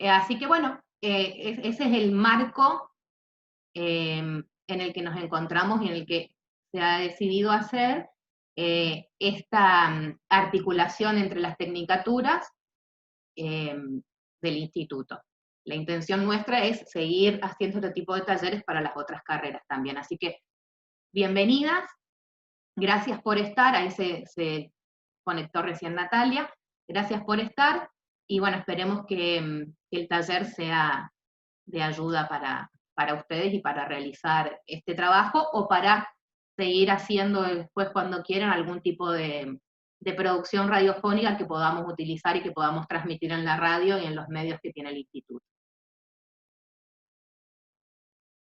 Así que bueno, ese es el marco en el que nos encontramos y en el que se ha decidido hacer esta articulación entre las tecnicaturas del instituto. La intención nuestra es seguir haciendo este tipo de talleres para las otras carreras también. Así que, bienvenidas, gracias por estar, ahí se conectó recién Natalia, gracias por estar, y bueno, esperemos que el taller sea de ayuda para ustedes y para realizar este trabajo, o para seguir haciendo después, cuando quieran, algún tipo de producción radiofónica que podamos utilizar y que podamos transmitir en la radio y en los medios que tiene el instituto.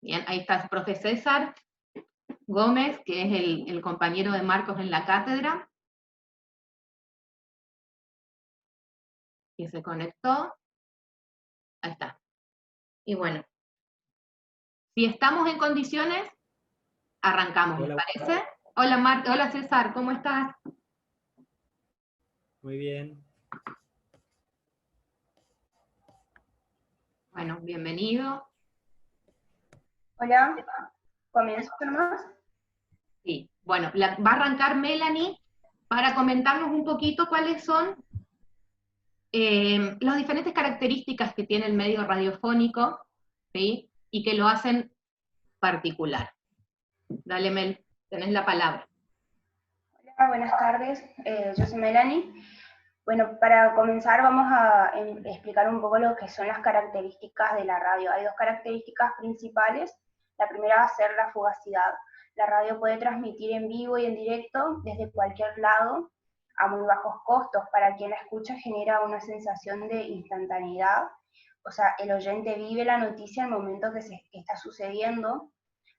Bien, ahí está el profe César Gómez, que es el compañero de Marcos en la cátedra, que se conectó. Ahí está. Y bueno, si estamos en condiciones, arrancamos, ¿les parece? Hola, hola César, ¿cómo estás? Muy bien. Bueno, bienvenido. Hola, ¿comienzo nomás? Sí, bueno, va a arrancar Melanie para comentarnos un poquito cuáles son las diferentes características que tiene el medio radiofónico, ¿sí? Y que lo hacen particular. Dale, Mel, tenés la palabra. Hola, buenas tardes, yo soy Melanie. Bueno, para comenzar vamos a explicar un poco lo que son las características de la radio. Hay dos características principales. La primera va a ser la fugacidad. La radio puede transmitir en vivo y en directo desde cualquier lado a muy bajos costos. Para quien la escucha genera una sensación de instantaneidad. O sea, el oyente vive la noticia en el momento que está sucediendo.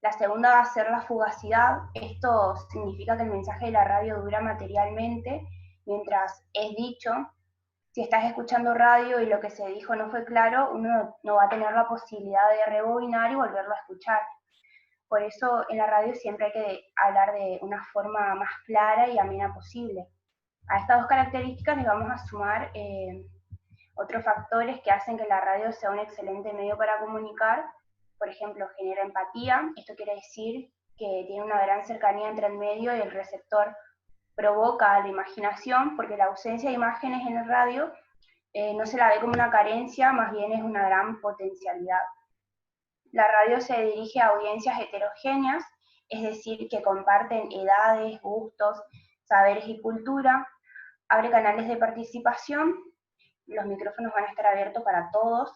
La segunda va a ser la fugacidad. Esto significa que el mensaje de la radio dura materialmente mientras es dicho. Si estás escuchando radio y lo que se dijo no fue claro, uno no va a tener la posibilidad de rebobinar y volverlo a escuchar. Por eso en la radio siempre hay que hablar de una forma más clara y amena posible. A estas dos características les vamos a sumar otros factores que hacen que la radio sea un excelente medio para comunicar. Por ejemplo, genera empatía. Esto quiere decir que tiene una gran cercanía entre el medio y el receptor. Provoca la imaginación, porque la ausencia de imágenes en el radio no se la ve como una carencia, más bien es una gran potencialidad. La radio se dirige a audiencias heterogéneas, es decir, que comparten edades, gustos, saberes y cultura. Abre canales de participación, los micrófonos van a estar abiertos para todos.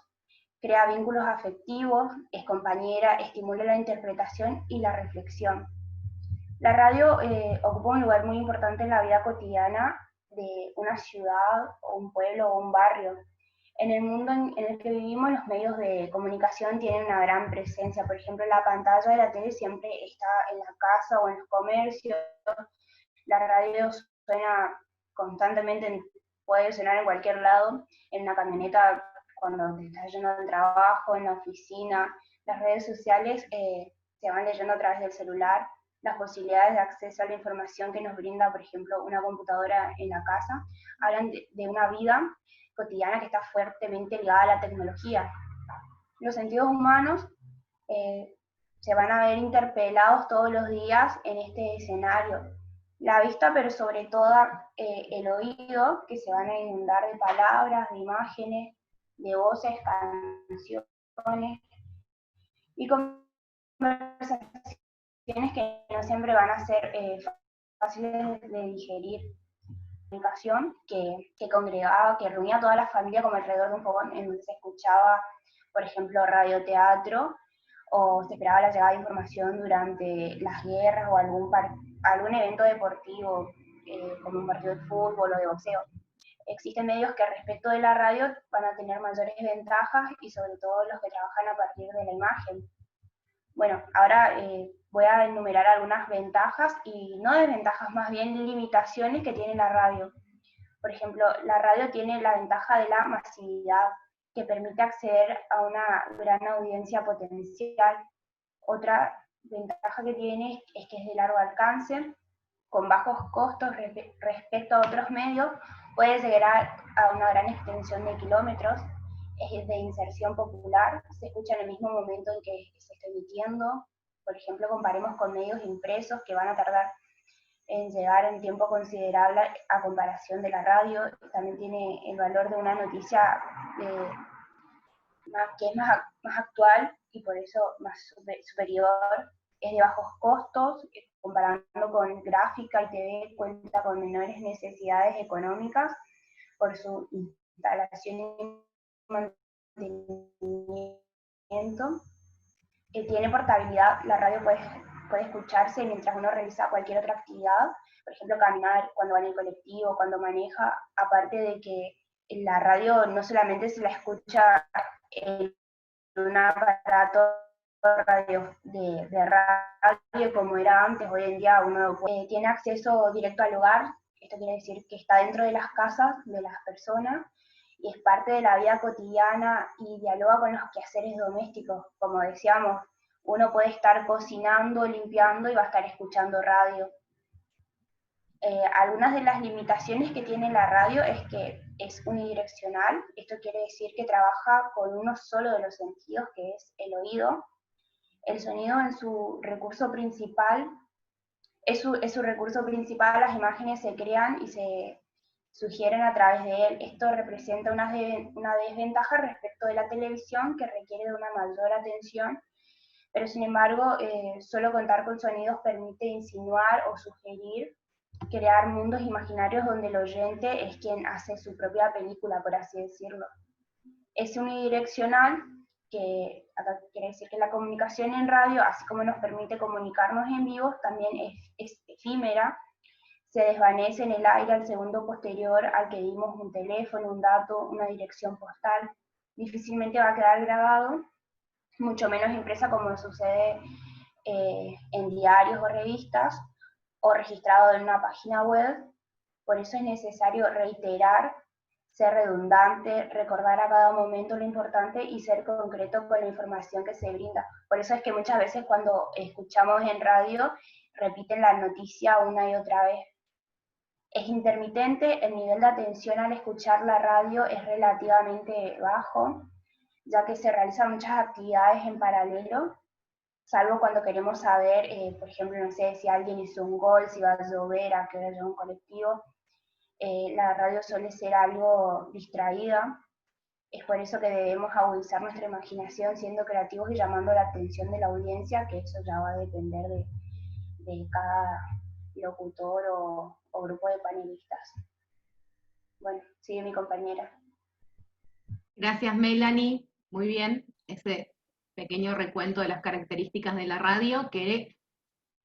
Crea vínculos afectivos, es compañera, estimula la interpretación y la reflexión. La radio ocupa un lugar muy importante en la vida cotidiana de una ciudad, o un pueblo, o un barrio. En el mundo en el que vivimos, los medios de comunicación tienen una gran presencia. Por ejemplo, la pantalla de la tele siempre está en la casa o en los comercios. La radio suena constantemente, puede sonar en cualquier lado, en una camioneta cuando te estás yendo al trabajo, en la oficina. Las redes sociales se van leyendo a través del celular. Las posibilidades de acceso a la información que nos brinda, por ejemplo, una computadora en la casa, hablan de una vida cotidiana que está fuertemente ligada a la tecnología. Los sentidos humanos se van a ver interpelados todos los días en este escenario. La vista, pero sobre todo el oído, que se van a inundar de palabras, de imágenes, de voces, canciones y conversaciones que no siempre van a ser fáciles de digerir. Comunicación que congregaba, que reunía a toda la familia como alrededor de un fogón en donde se escuchaba, por ejemplo, radioteatro, o se esperaba la llegada de información durante las guerras o algún evento deportivo, como un partido de fútbol o de boxeo. Existen medios que respecto de la radio van a tener mayores ventajas, y sobre todo los que trabajan a partir de la imagen. Bueno, ahora voy a enumerar algunas ventajas y no desventajas, más bien limitaciones que tiene la radio. Por ejemplo, la radio tiene la ventaja de la masividad, que permite acceder a una gran audiencia potencial. Otra ventaja que tiene es que es de largo alcance, con bajos costos respecto a otros medios, puede llegar a una gran extensión de kilómetros. es de inserción popular, se escucha en el mismo momento en que se está emitiendo. Por ejemplo, comparemos con medios impresos que van a tardar en llegar en tiempo considerable a comparación de la radio. También tiene el valor de una noticia que es más actual y por eso más superior. Es de bajos costos, comparando con gráfica y TV, cuenta con menores necesidades económicas por su instalación y mantenimiento. Tiene portabilidad, la radio puede escucharse mientras uno realiza cualquier otra actividad, por ejemplo, caminar, cuando va en el colectivo, cuando maneja, aparte de que la radio no solamente se la escucha en un aparato de radio como era antes, hoy en día uno tiene acceso directo al hogar, esto quiere decir que está dentro de las casas de las personas, y es parte de la vida cotidiana y dialoga con los quehaceres domésticos. Como decíamos, uno puede estar cocinando, limpiando y va a estar escuchando radio. Algunas de las limitaciones que tiene la radio es que es unidireccional. Esto quiere decir que trabaja con uno solo de los sentidos, que es el oído. El sonido en su recurso principal es su recurso principal, las imágenes se crean y se sugieren a través de él. Esto representa una desventaja respecto de la televisión, que requiere de una mayor atención, pero sin embargo, solo contar con sonidos permite insinuar o sugerir, crear mundos imaginarios donde el oyente es quien hace su propia película, por así decirlo. Es unidireccional, que acá quiere decir que la comunicación en radio, así como nos permite comunicarnos en vivo, también es efímera, se desvanece en el aire al segundo posterior al que dimos un teléfono, un dato, una dirección postal. Difícilmente va a quedar grabado, mucho menos impresa como sucede en diarios o revistas, o registrado en una página web. Por eso es necesario reiterar, ser redundante, recordar a cada momento lo importante y ser concreto con la información que se brinda. Por eso es que muchas veces cuando escuchamos en radio, repiten la noticia una y otra vez. Es intermitente, el nivel de atención al escuchar la radio es relativamente bajo, ya que se realizan muchas actividades en paralelo, salvo cuando queremos saber, por ejemplo, no sé, si alguien hizo un gol, si va a llover, a qué hora llega un colectivo. La radio suele ser algo distraída, es por eso que debemos agudizar nuestra imaginación siendo creativos y llamando la atención de la audiencia, que eso ya va a depender de cada locutor o grupo de panelistas. Bueno, sigue mi compañera. Gracias, Melanie. Muy bien. Ese pequeño recuento de las características de la radio que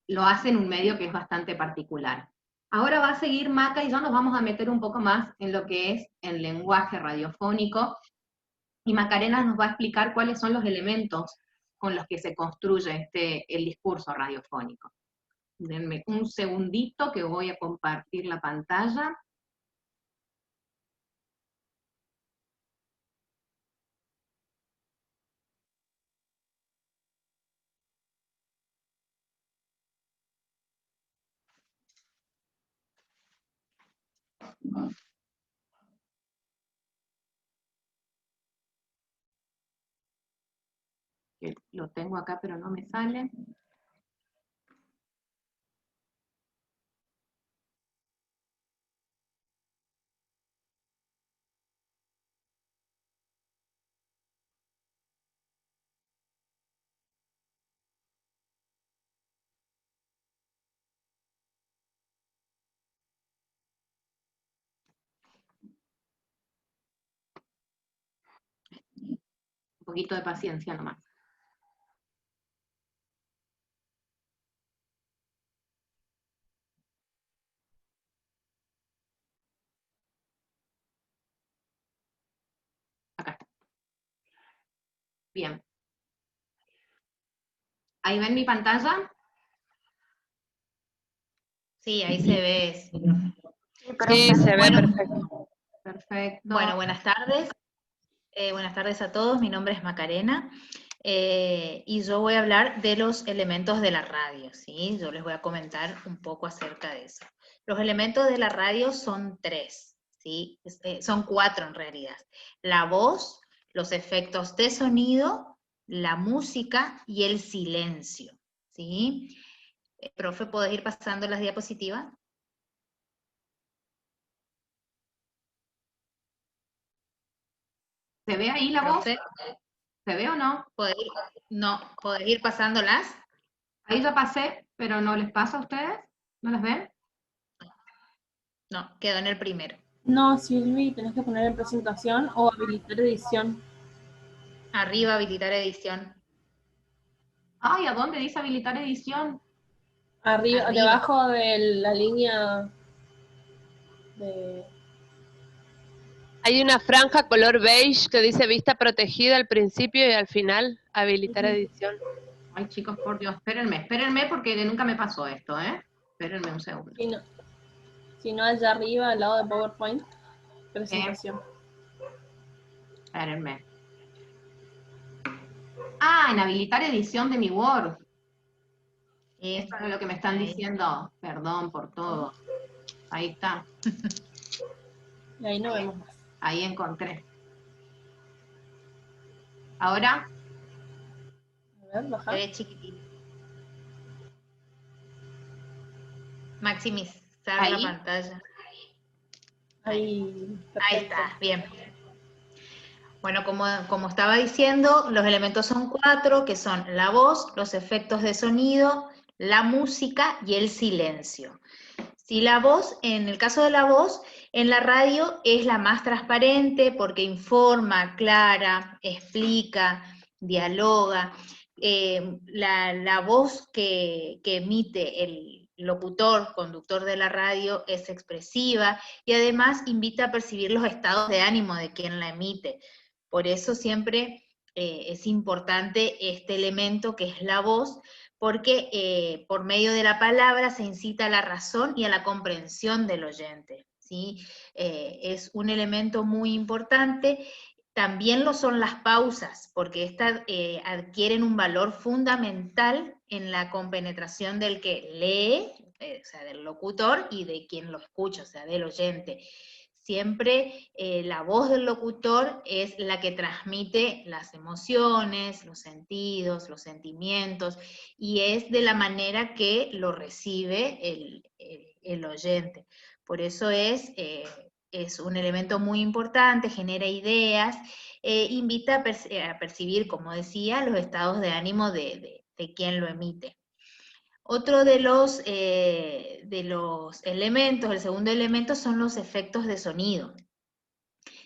lo hace en un medio que es bastante particular. Ahora va a seguir Maca y yo nos vamos a meter un poco más en lo que es el lenguaje radiofónico, y Macarena nos va a explicar cuáles son los elementos con los que se construye el discurso radiofónico. Denme un segundito que voy a compartir la pantalla. Que lo tengo acá pero no me sale. Un poquito de paciencia nomás. Acá está. Bien. ¿Ahí ven mi pantalla? Sí, ahí se ve. Sí, se ve perfecto. Perfecto. Bueno, buenas tardes. Buenas tardes a todos. Mi nombre es Macarena y yo voy a hablar de los elementos de la radio, ¿sí? Yo les voy a comentar un poco acerca de eso. Los elementos de la radio son 3, ¿sí? Son 4 en realidad. La voz, los efectos de sonido, la música y el silencio, ¿sí? Profe, ¿podés ir pasando las diapositivas? ¿Se ve ahí la voz? Profe, ¿Se ve o no? ¿podés ir pasándolas? Ahí ya pasé, pero ¿no les pasa a ustedes? ¿No las ven? No, quedó en el primero. No, Silvi, tenés que poner en presentación o habilitar edición. Arriba, habilitar edición. Ay, ¿a dónde dice habilitar edición? Arriba, Arriba. debajo de la línea de... Hay una franja color beige que dice vista protegida al principio y al final, habilitar edición. Ay, chicos, por Dios, espérenme porque nunca me pasó esto, ¿eh? Espérenme un segundo. Si no, allá arriba, al lado de PowerPoint, presentación. Espérenme. Ah, en habilitar edición de mi Word. Esto es lo que me están diciendo. Perdón por todo. Ahí está. Y ahí no vemos más. Ahí encontré. ¿Ahora? A ver, baja. Chiquitito. Maximizar Ahí. la pantalla. Ahí, Ahí está, bien. Bueno, como estaba diciendo, los elementos son 4, que son la voz, los efectos de sonido, la música y el silencio. Si la voz, en el caso de la voz, en la radio es la más transparente porque informa, aclara, explica, dialoga. La voz que emite el locutor, conductor de la radio, es expresiva y además invita a percibir los estados de ánimo de quien la emite. Por eso siempre es importante este elemento que es la voz, porque por medio de la palabra se incita a la razón y a la comprensión del oyente, ¿sí? Es un elemento muy importante. También lo son las pausas, porque estas adquieren un valor fundamental en la compenetración del que lee, o sea, del locutor, y de quien lo escucha, o sea, del oyente. Siempre la voz del locutor es la que transmite las emociones, los sentidos, los sentimientos, y es de la manera que lo recibe el oyente. Por eso es un elemento muy importante, genera ideas, invita a percibir, como decía, los estados de ánimo de quien lo emite. Otro de los elementos, el segundo elemento, son los efectos de sonido.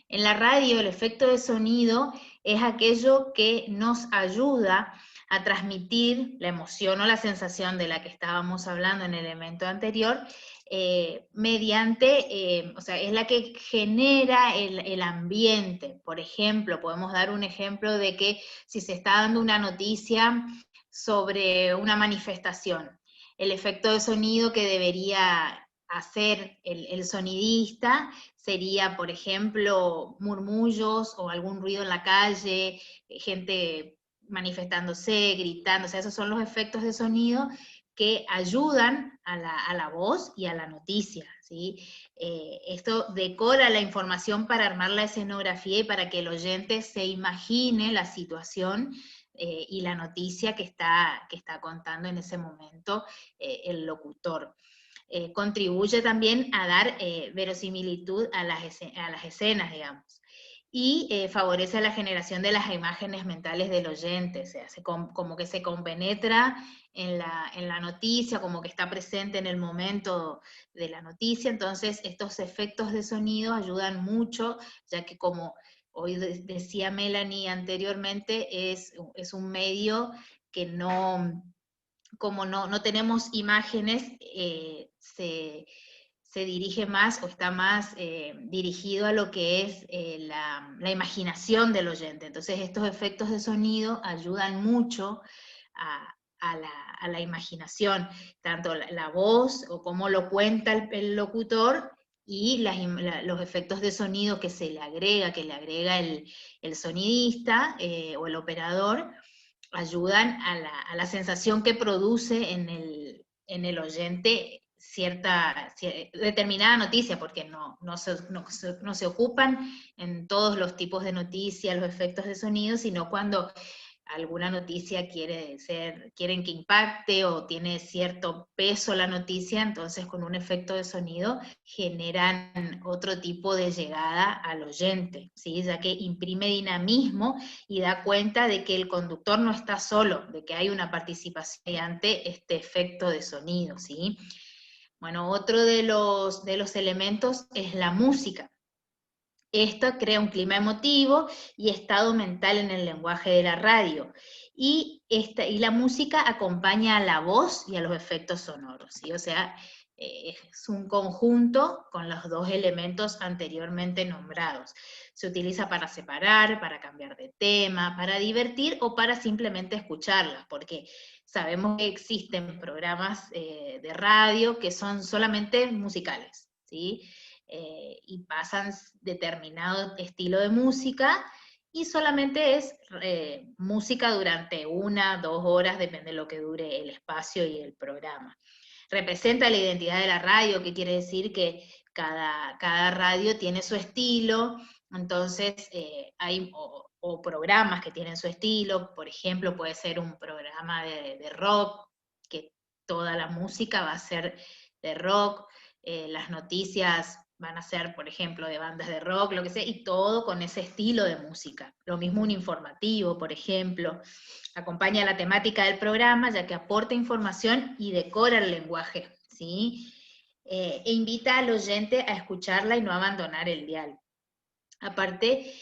En la radio, el efecto de sonido es aquello que nos ayuda a transmitir la emoción o la sensación de la que estábamos hablando en el elemento anterior, o sea, es la que genera el ambiente. Por ejemplo, podemos dar un ejemplo de que si se está dando una noticia sobre una manifestación, el efecto de sonido que debería hacer el sonidista sería, por ejemplo, murmullos o algún ruido en la calle, gente manifestándose, gritando, o sea, esos son los efectos de sonido que ayudan a la voz y a la noticia, ¿sí? Esto decora la información para armar la escenografía y para que el oyente se imagine la situación y la noticia que está contando en ese momento el locutor. Contribuye también a dar verosimilitud a las escenas, digamos. Y favorece la generación de las imágenes mentales del oyente, o sea, como que se compenetra en la noticia, como que está presente en el momento de la noticia. Entonces estos efectos de sonido ayudan mucho, ya que como hoy decía Melanie anteriormente, es un medio que como no tenemos imágenes, se dirige más o está más dirigido a lo que es la imaginación del oyente. Entonces estos efectos de sonido ayudan mucho a la imaginación, tanto la voz o cómo lo cuenta el locutor, y los efectos de sonido que le agrega el sonidista o el operador, ayudan a la sensación que produce en el oyente determinada noticia, porque no se ocupan en todos los tipos de noticias, los efectos de sonido, sino cuando alguna noticia quieren que impacte o tiene cierto peso la noticia, entonces con un efecto de sonido generan otro tipo de llegada al oyente, ¿sí? Ya que imprime dinamismo y da cuenta de que el conductor no está solo, de que hay una participación mediante este efecto de sonido, ¿sí? Bueno, otro de los elementos es la música. Esto crea un clima emotivo y estado mental en el lenguaje de la radio. Y la música acompaña a la voz y a los efectos sonoros, ¿sí? O sea, es un conjunto con los dos elementos anteriormente nombrados. Se utiliza para separar, para cambiar de tema, para divertir o para simplemente escucharla, porque sabemos que existen programas de radio que son solamente musicales, ¿sí? Y pasan determinado estilo de música, y solamente es música durante 1, 2 horas, depende de lo que dure el espacio y el programa. Representa la identidad de la radio, que quiere decir que cada radio tiene su estilo, entonces hay o programas que tienen su estilo, por ejemplo, puede ser un programa de rock, que toda la música va a ser de rock, las noticias van a ser, por ejemplo, de bandas de rock, lo que sea, y todo con ese estilo de música. Lo mismo un informativo, por ejemplo, acompaña la temática del programa, ya que aporta información y decora el lenguaje, ¿sí? E invita al oyente a escucharla y no abandonar el dial. Aparte,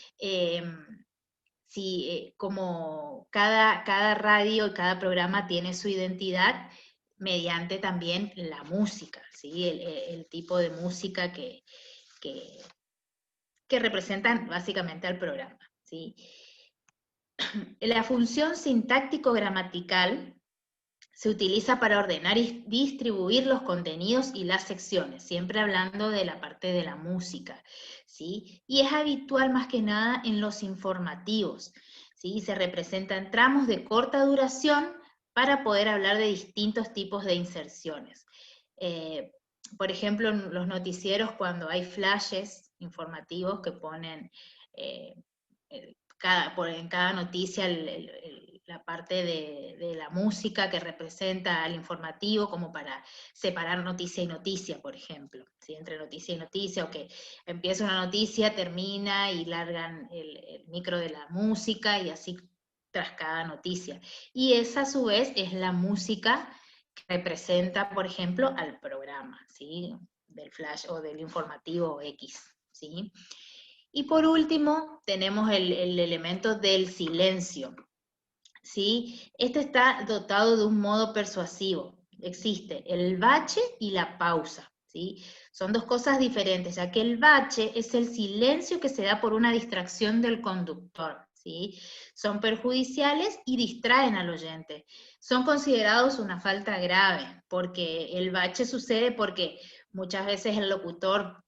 como cada radio y cada programa tiene su identidad, mediante también la música, ¿sí? El tipo de música que representan básicamente al programa, ¿sí? La función sintáctico-gramatical se utiliza para ordenar y distribuir los contenidos y las secciones, siempre hablando de la parte de la música, ¿sí? Y es habitual más que nada en los informativos, ¿sí? Se representan tramos de corta duración para poder hablar de distintos tipos de inserciones. Por ejemplo, en los noticieros, cuando hay flashes informativos que ponen en cada noticia la parte de la música que representa al informativo, como para separar noticia y noticia, por ejemplo, ¿sí? Entre noticia y noticia, o que empieza una noticia, termina y largan el micro de la música, y así tras cada noticia. Y esa a su vez es la música que representa, por ejemplo, al programa, ¿sí? Del flash o del informativo X, ¿sí? Y por último, tenemos el elemento del silencio, ¿sí? Este está dotado de un modo persuasivo. Existe el bache y la pausa, ¿sí? Son dos cosas diferentes, ya que el bache es el silencio que se da por una distracción del conductor, ¿sí? Son perjudiciales y distraen al oyente. Son considerados una falta grave, porque el bache sucede porque muchas veces el locutor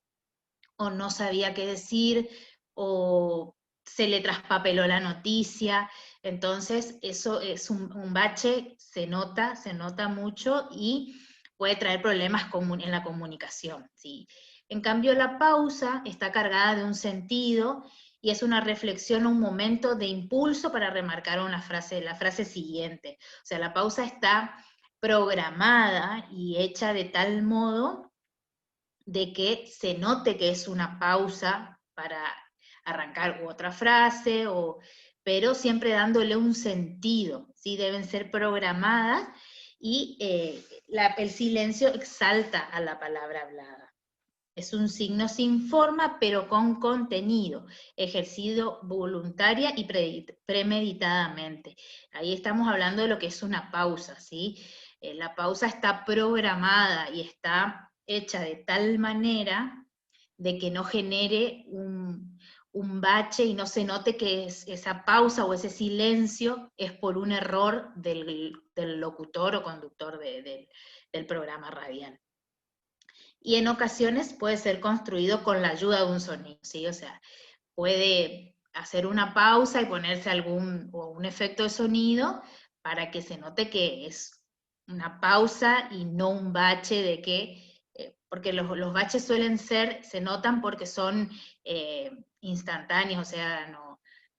o no sabía qué decir, o se le traspapeló la noticia. Entonces eso es un bache, se nota mucho, y puede traer problemas en la comunicación, ¿sí? En cambio, la pausa está cargada de un sentido, y es una reflexión, un momento de impulso para remarcar la frase siguiente. O sea, la pausa está programada y hecha de tal modo de que se note que es una pausa para arrancar otra frase, pero siempre dándole un sentido, ¿sí? Deben ser programadas, y el silencio exalta a la palabra hablada. Es un signo sin forma, pero con contenido, ejercido voluntaria y premeditadamente. Ahí estamos hablando de lo que es una pausa, ¿sí? La pausa está programada y está hecha de tal manera de que no genere un bache y no se note que esa pausa o ese silencio es por un error del locutor o conductor del programa radial. Y en ocasiones puede ser construido con la ayuda de un sonido, ¿sí? O sea, puede hacer una pausa y ponerse un efecto de sonido para que se note que es una pausa y no un bache de que, porque los baches se notan porque son instantáneos, o sea,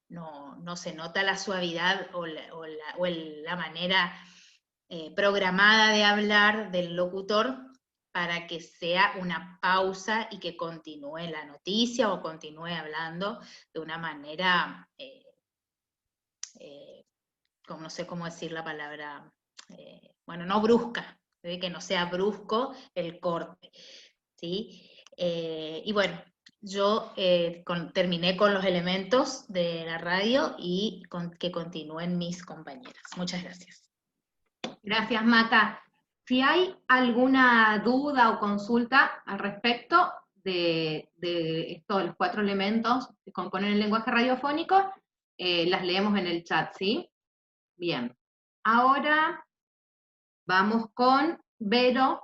no se nota la suavidad o la manera programada de hablar del locutor para que sea una pausa y que continúe la noticia o continúe hablando de una manera, como no sé cómo decir la palabra, bueno, no brusca, que no sea brusco el corte, ¿sí? Y bueno, yo terminé con los elementos de la radio y que continúen mis compañeras. Muchas gracias. Gracias, Maca. Si hay alguna duda o consulta al respecto de estos, los 4 elementos que componen el lenguaje radiofónico, las leemos en el chat, ¿sí? Bien. Ahora vamos con Vero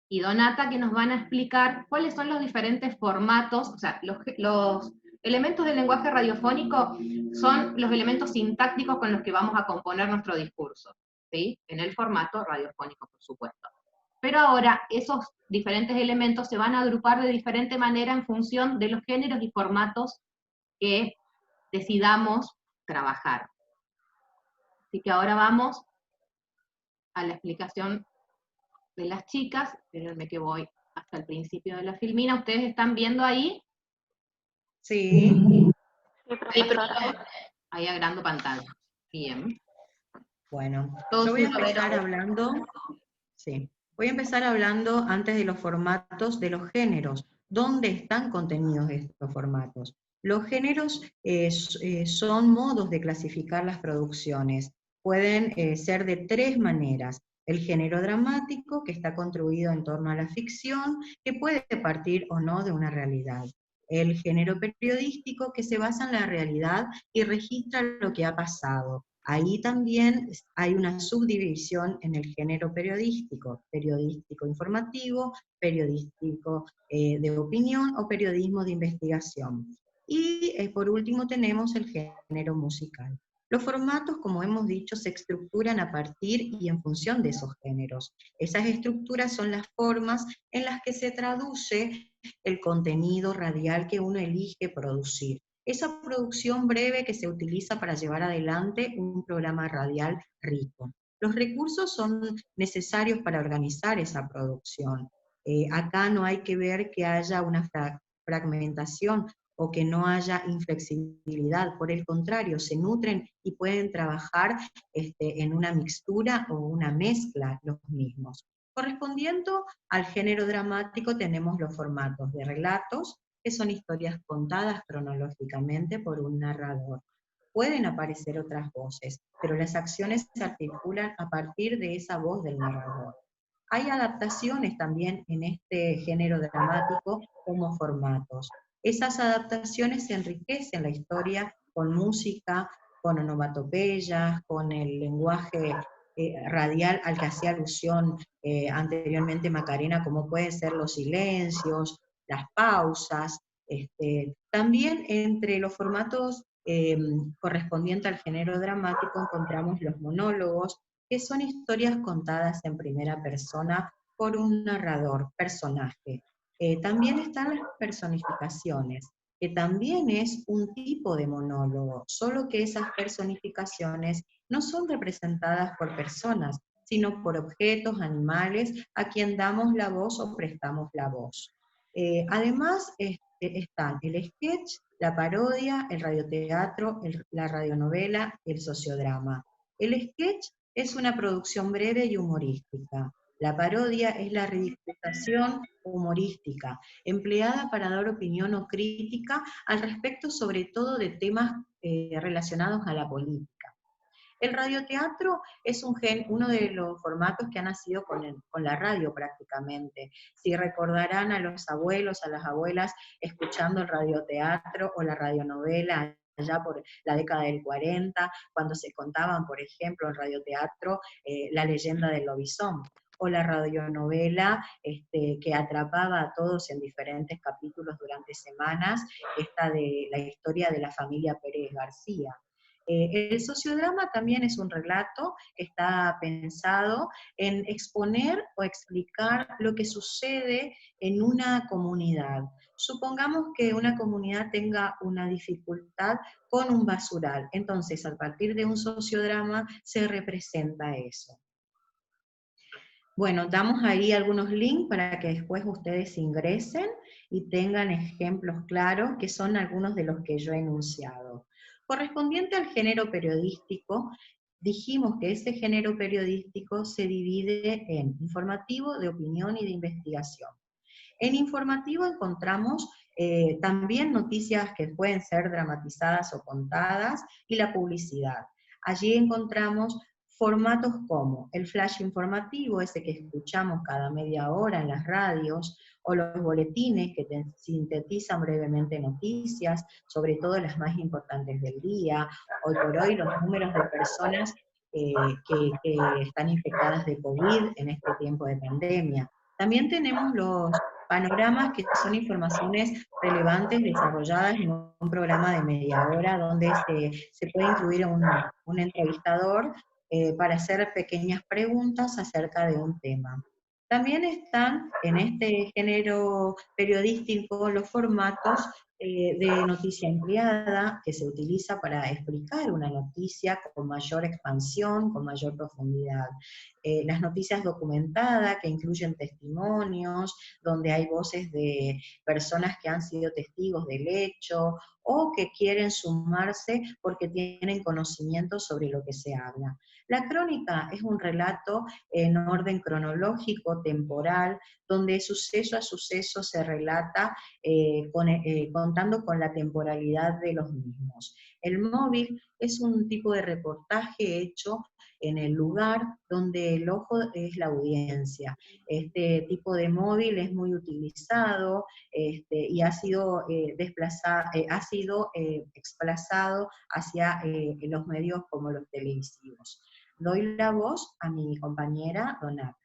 y Donata, que nos van a explicar cuáles son los diferentes formatos, o sea, los elementos del lenguaje radiofónico son los elementos sintácticos con los que vamos a componer nuestro discurso, ¿sí? En el formato radiofónico, por supuesto. Pero ahora esos diferentes elementos se van a agrupar de diferente manera en función de los géneros y formatos que decidamos trabajar. Así que ahora vamos a la explicación de las chicas. Espérenme que voy hasta el principio de la filmina. ¿Ustedes están viendo ahí? Sí. Sí, profesora. Ahí agrando pantalla. Bien. Bueno, Todo yo voy a suyo, empezar Vero. hablando, sí, voy a empezar hablando antes de los formatos de los géneros. ¿Dónde están contenidos estos formatos? Los géneros son modos de clasificar las producciones. Pueden ser de 3 maneras. El género dramático, que está construido en torno a la ficción, que puede partir o no de una realidad. El género periodístico, que se basa en la realidad y registra lo que ha pasado. Ahí también hay una subdivisión en el género periodístico informativo, periodístico de opinión o periodismo de investigación. Y por último tenemos el género musical. Los formatos, como hemos dicho, se estructuran a partir y en función de esos géneros. Esas estructuras son las formas en las que se traduce el contenido radial que uno elige producir. Esa producción breve que se utiliza para llevar adelante un programa radial rico. Los recursos son necesarios para organizar esa producción. Acá no hay que ver que haya una fragmentación o que no haya inflexibilidad, por el contrario, se nutren y pueden trabajar en una mixtura o una mezcla los mismos. Correspondiendo al género dramático tenemos los formatos de relatos, que son historias contadas cronológicamente por un narrador. Pueden aparecer otras voces, pero las acciones se articulan a partir de esa voz del narrador. Hay adaptaciones también en este género dramático como formatos. Esas adaptaciones enriquecen la historia con música, con onomatopeyas, con el lenguaje radial al que hacía alusión anteriormente Macarena, como pueden ser los silencios, las pausas. También entre los formatos correspondientes al género dramático encontramos los monólogos, que son historias contadas en primera persona por un narrador, personaje. También están las personificaciones, que también es un tipo de monólogo, solo que esas personificaciones no son representadas por personas, sino por objetos, animales, a quien damos la voz o prestamos la voz. Además, están el sketch, la parodia, el radioteatro, la radionovela y el sociodrama. El sketch es una producción breve y humorística. La parodia es la ridiculización humorística, empleada para dar opinión o crítica al respecto, sobre todo de temas relacionados a la política. El radioteatro es uno de los formatos que ha nacido con la radio prácticamente. Si recordarán a los abuelos, a las abuelas, escuchando el radioteatro o la radionovela allá por la década del 40, cuando se contaban, por ejemplo, en radioteatro, La leyenda del lobizón, o la radionovela que atrapaba a todos en diferentes capítulos durante semanas, esta de la historia de la familia Pérez García. El sociodrama también es un relato que está pensado en exponer o explicar lo que sucede en una comunidad. Supongamos que una comunidad tenga una dificultad con un basural, entonces a partir de un sociodrama se representa eso. Bueno, damos ahí algunos links para que después ustedes ingresen y tengan ejemplos claros, que son algunos de los que yo he enunciado. Correspondiente al género periodístico, dijimos que ese género periodístico se divide en informativo, de opinión y de investigación. En informativo encontramos también noticias que pueden ser dramatizadas o contadas, y la publicidad. Allí encontramos formatos como el flash informativo, ese que escuchamos cada media hora en las radios, o los boletines que sintetizan brevemente noticias, sobre todo las más importantes del día. Hoy por hoy los números de personas que están infectadas de COVID en este tiempo de pandemia. También tenemos los panoramas, que son informaciones relevantes desarrolladas en un programa de media hora, donde se puede incluir un entrevistador para hacer pequeñas preguntas acerca de un tema. También están en este género periodístico los formatos de noticia ampliada, que se utiliza para explicar una noticia con mayor expansión, con mayor profundidad. Las noticias documentadas, que incluyen testimonios, donde hay voces de personas que han sido testigos del hecho, o que quieren sumarse porque tienen conocimiento sobre lo que se habla. La crónica es un relato en orden cronológico, temporal, donde suceso a suceso se relata contando con la temporalidad de los mismos. El móvil es un tipo de reportaje hecho en el lugar donde el ojo es la audiencia. Este tipo de móvil es muy utilizado y ha sido desplazado hacia los medios como los televisivos. Doy la voz a mi compañera Donata.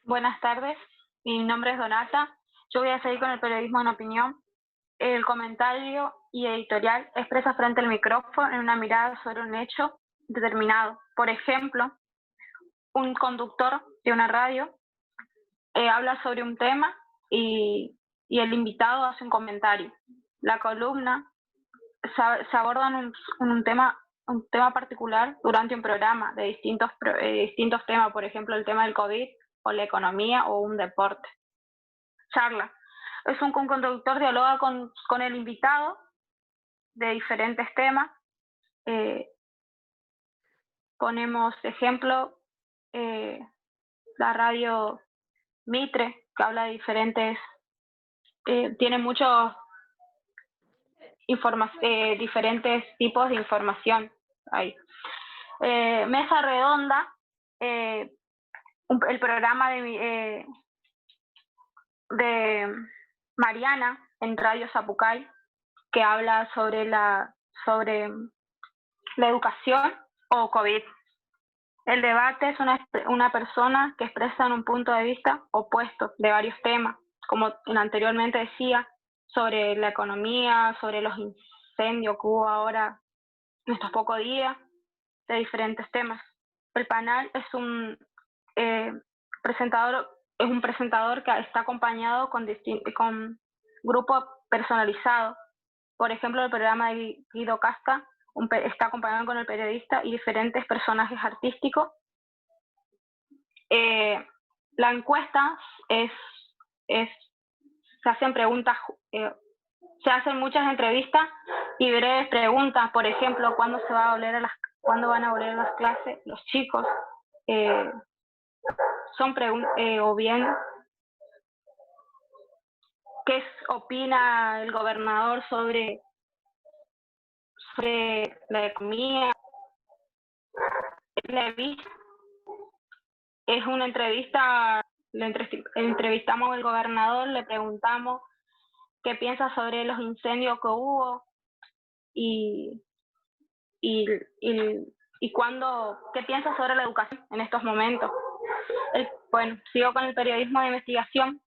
Buenas tardes, mi nombre es Donata. Yo voy a seguir con el periodismo en opinión. El comentario y editorial expresa frente al micrófono en una mirada sobre un hecho determinado. Por ejemplo, un conductor de una radio habla sobre un tema y el invitado hace un comentario. La columna se aborda un tema particular durante un programa de distintos temas, por ejemplo, el tema del COVID, o la economía, o un deporte. Charla. Es un conductor dialoga con el invitado de diferentes temas. Ponemos ejemplo la radio Mitre, que habla de diferentes, tiene muchos diferentes tipos de información ahí. Mesa redonda, el programa de Mariana en Radio Zapucay, que habla sobre la educación o COVID. El debate es una persona que expresa un punto de vista opuesto de varios temas, como anteriormente decía, sobre la economía, sobre los incendios que hubo ahora en estos pocos días, de diferentes temas. El panel es un presentador que está acompañado con grupos personalizados. Por ejemplo, el programa de Guido Casca está acompañado con el periodista y diferentes personajes artísticos. La encuesta se hacen preguntas, se hacen muchas entrevistas y breves preguntas. Por ejemplo, ¿cuándo van a volver a las clases los chicos? Son preguntas, o bien, ¿qué opina el gobernador sobre la economía? Es una entrevista, entrevistamos al gobernador, le preguntamos qué piensa sobre los incendios que hubo y qué piensa sobre la educación en estos momentos. Bueno, sigo con el periodismo de investigación,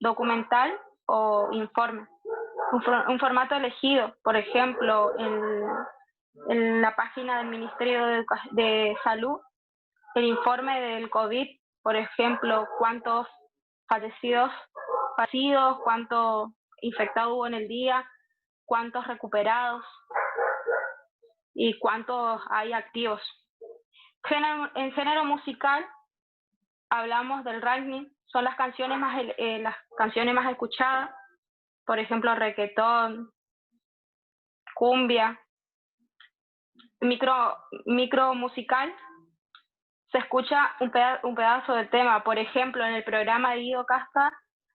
documental o informe. un formato elegido, por ejemplo, en la página del Ministerio de Salud, el informe del COVID, por ejemplo, cuántos fallecidos, cuántos infectados hubo en el día, cuántos recuperados y cuántos hay activos. En género musical hablamos del ranking, son las canciones más escuchadas, por ejemplo, reggaetón, cumbia. Micro musical, se escucha un pedazo del tema. Por ejemplo, en el programa de Guido Casca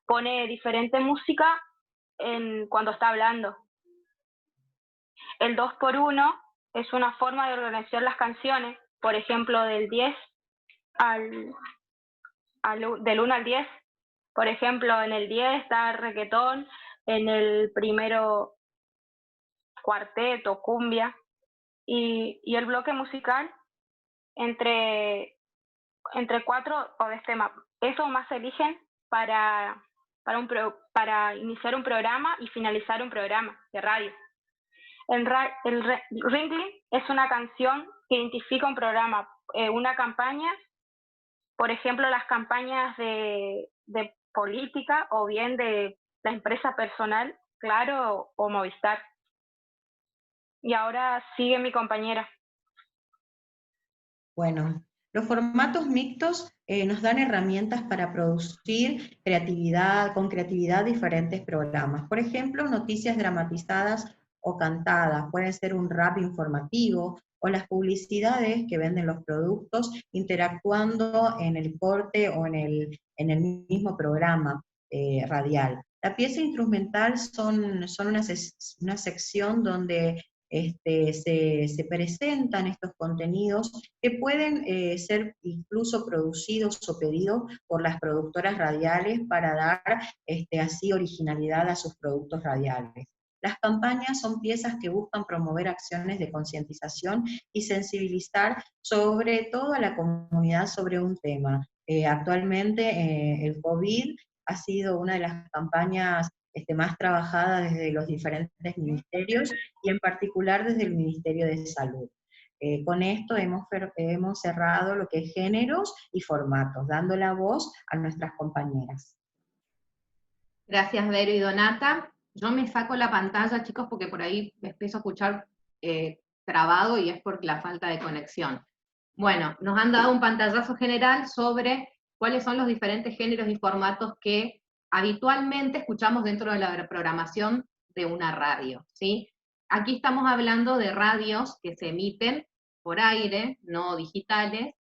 pone diferente música cuando está hablando. El 2x1 es una forma de organizar las canciones, por ejemplo, del 1 al 10. Por ejemplo, en el 10 está reggaetón, en el primero cuarteto, cumbia, y el bloque musical entre 4 o 10 temas. Eso más se eligen para iniciar un programa y finalizar un programa de radio. El Ringling es una canción que identifica un programa, una campaña, por ejemplo, las campañas de política o bien de la empresa personal, Claro o Movistar. Y ahora sigue mi compañera. Bueno, los formatos mixtos nos dan herramientas para producir con creatividad diferentes programas. Por ejemplo, noticias dramatizadas o cantadas, puede ser un rap informativo, o las publicidades que venden los productos interactuando en el corte o en el mismo programa radial. La pieza instrumental son una sección donde se presentan estos contenidos que pueden ser incluso producidos o pedidos por las productoras radiales para dar así originalidad a sus productos radiales. Las campañas son piezas que buscan promover acciones de concientización y sensibilizar sobre todo a la comunidad sobre un tema. Actualmente el COVID ha sido una de las campañas más trabajada desde los diferentes ministerios y en particular desde el Ministerio de Salud. Con esto hemos cerrado lo que es géneros y formatos, dando la voz a nuestras compañeras. Gracias, Vero y Donata. Yo me saco la pantalla, chicos, porque por ahí me empiezo a escuchar trabado y es por la falta de conexión. Bueno, nos han dado un pantallazo general sobre cuáles son los diferentes géneros y formatos que habitualmente escuchamos dentro de la programación de una radio, ¿sí? Aquí estamos hablando de radios que se emiten por aire, no digitales,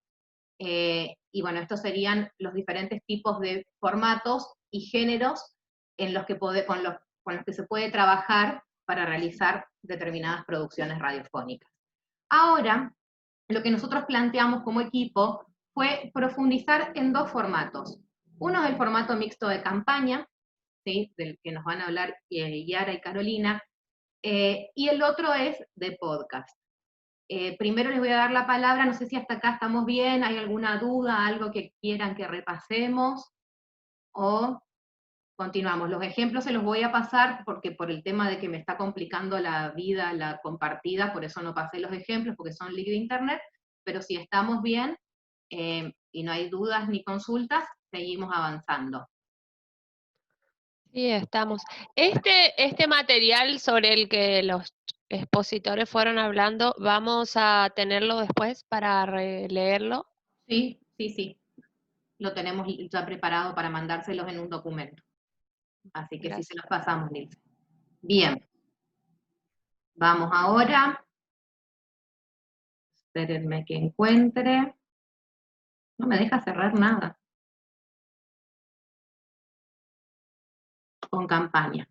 y bueno, estos serían los diferentes tipos de formatos y géneros en los que con los que se puede trabajar para realizar determinadas producciones radiofónicas. Ahora, lo que nosotros planteamos como equipo fue profundizar en 2 formatos. Uno es el formato mixto de campaña, ¿sí?, del que nos van a hablar Yara y Carolina, y el otro es de podcast. Primero les voy a dar la palabra, no sé si hasta acá estamos bien, ¿hay alguna duda, algo que quieran que repasemos? ¿O continuamos? Los ejemplos se los voy a pasar porque por el tema de que me está complicando la vida, la compartida, por eso no pasé los ejemplos, porque son link de internet, pero si estamos bien y no hay dudas ni consultas, seguimos avanzando. Sí, estamos. Este material sobre el que los expositores fueron hablando, ¿vamos a tenerlo después para leerlo? Sí. Lo tenemos ya preparado para mandárselos en un documento. Así que Gracias. sí se los pasamos, Nilce. Bien. Vamos ahora. Espérenme que encuentre. No me deja cerrar nada. Con campaña.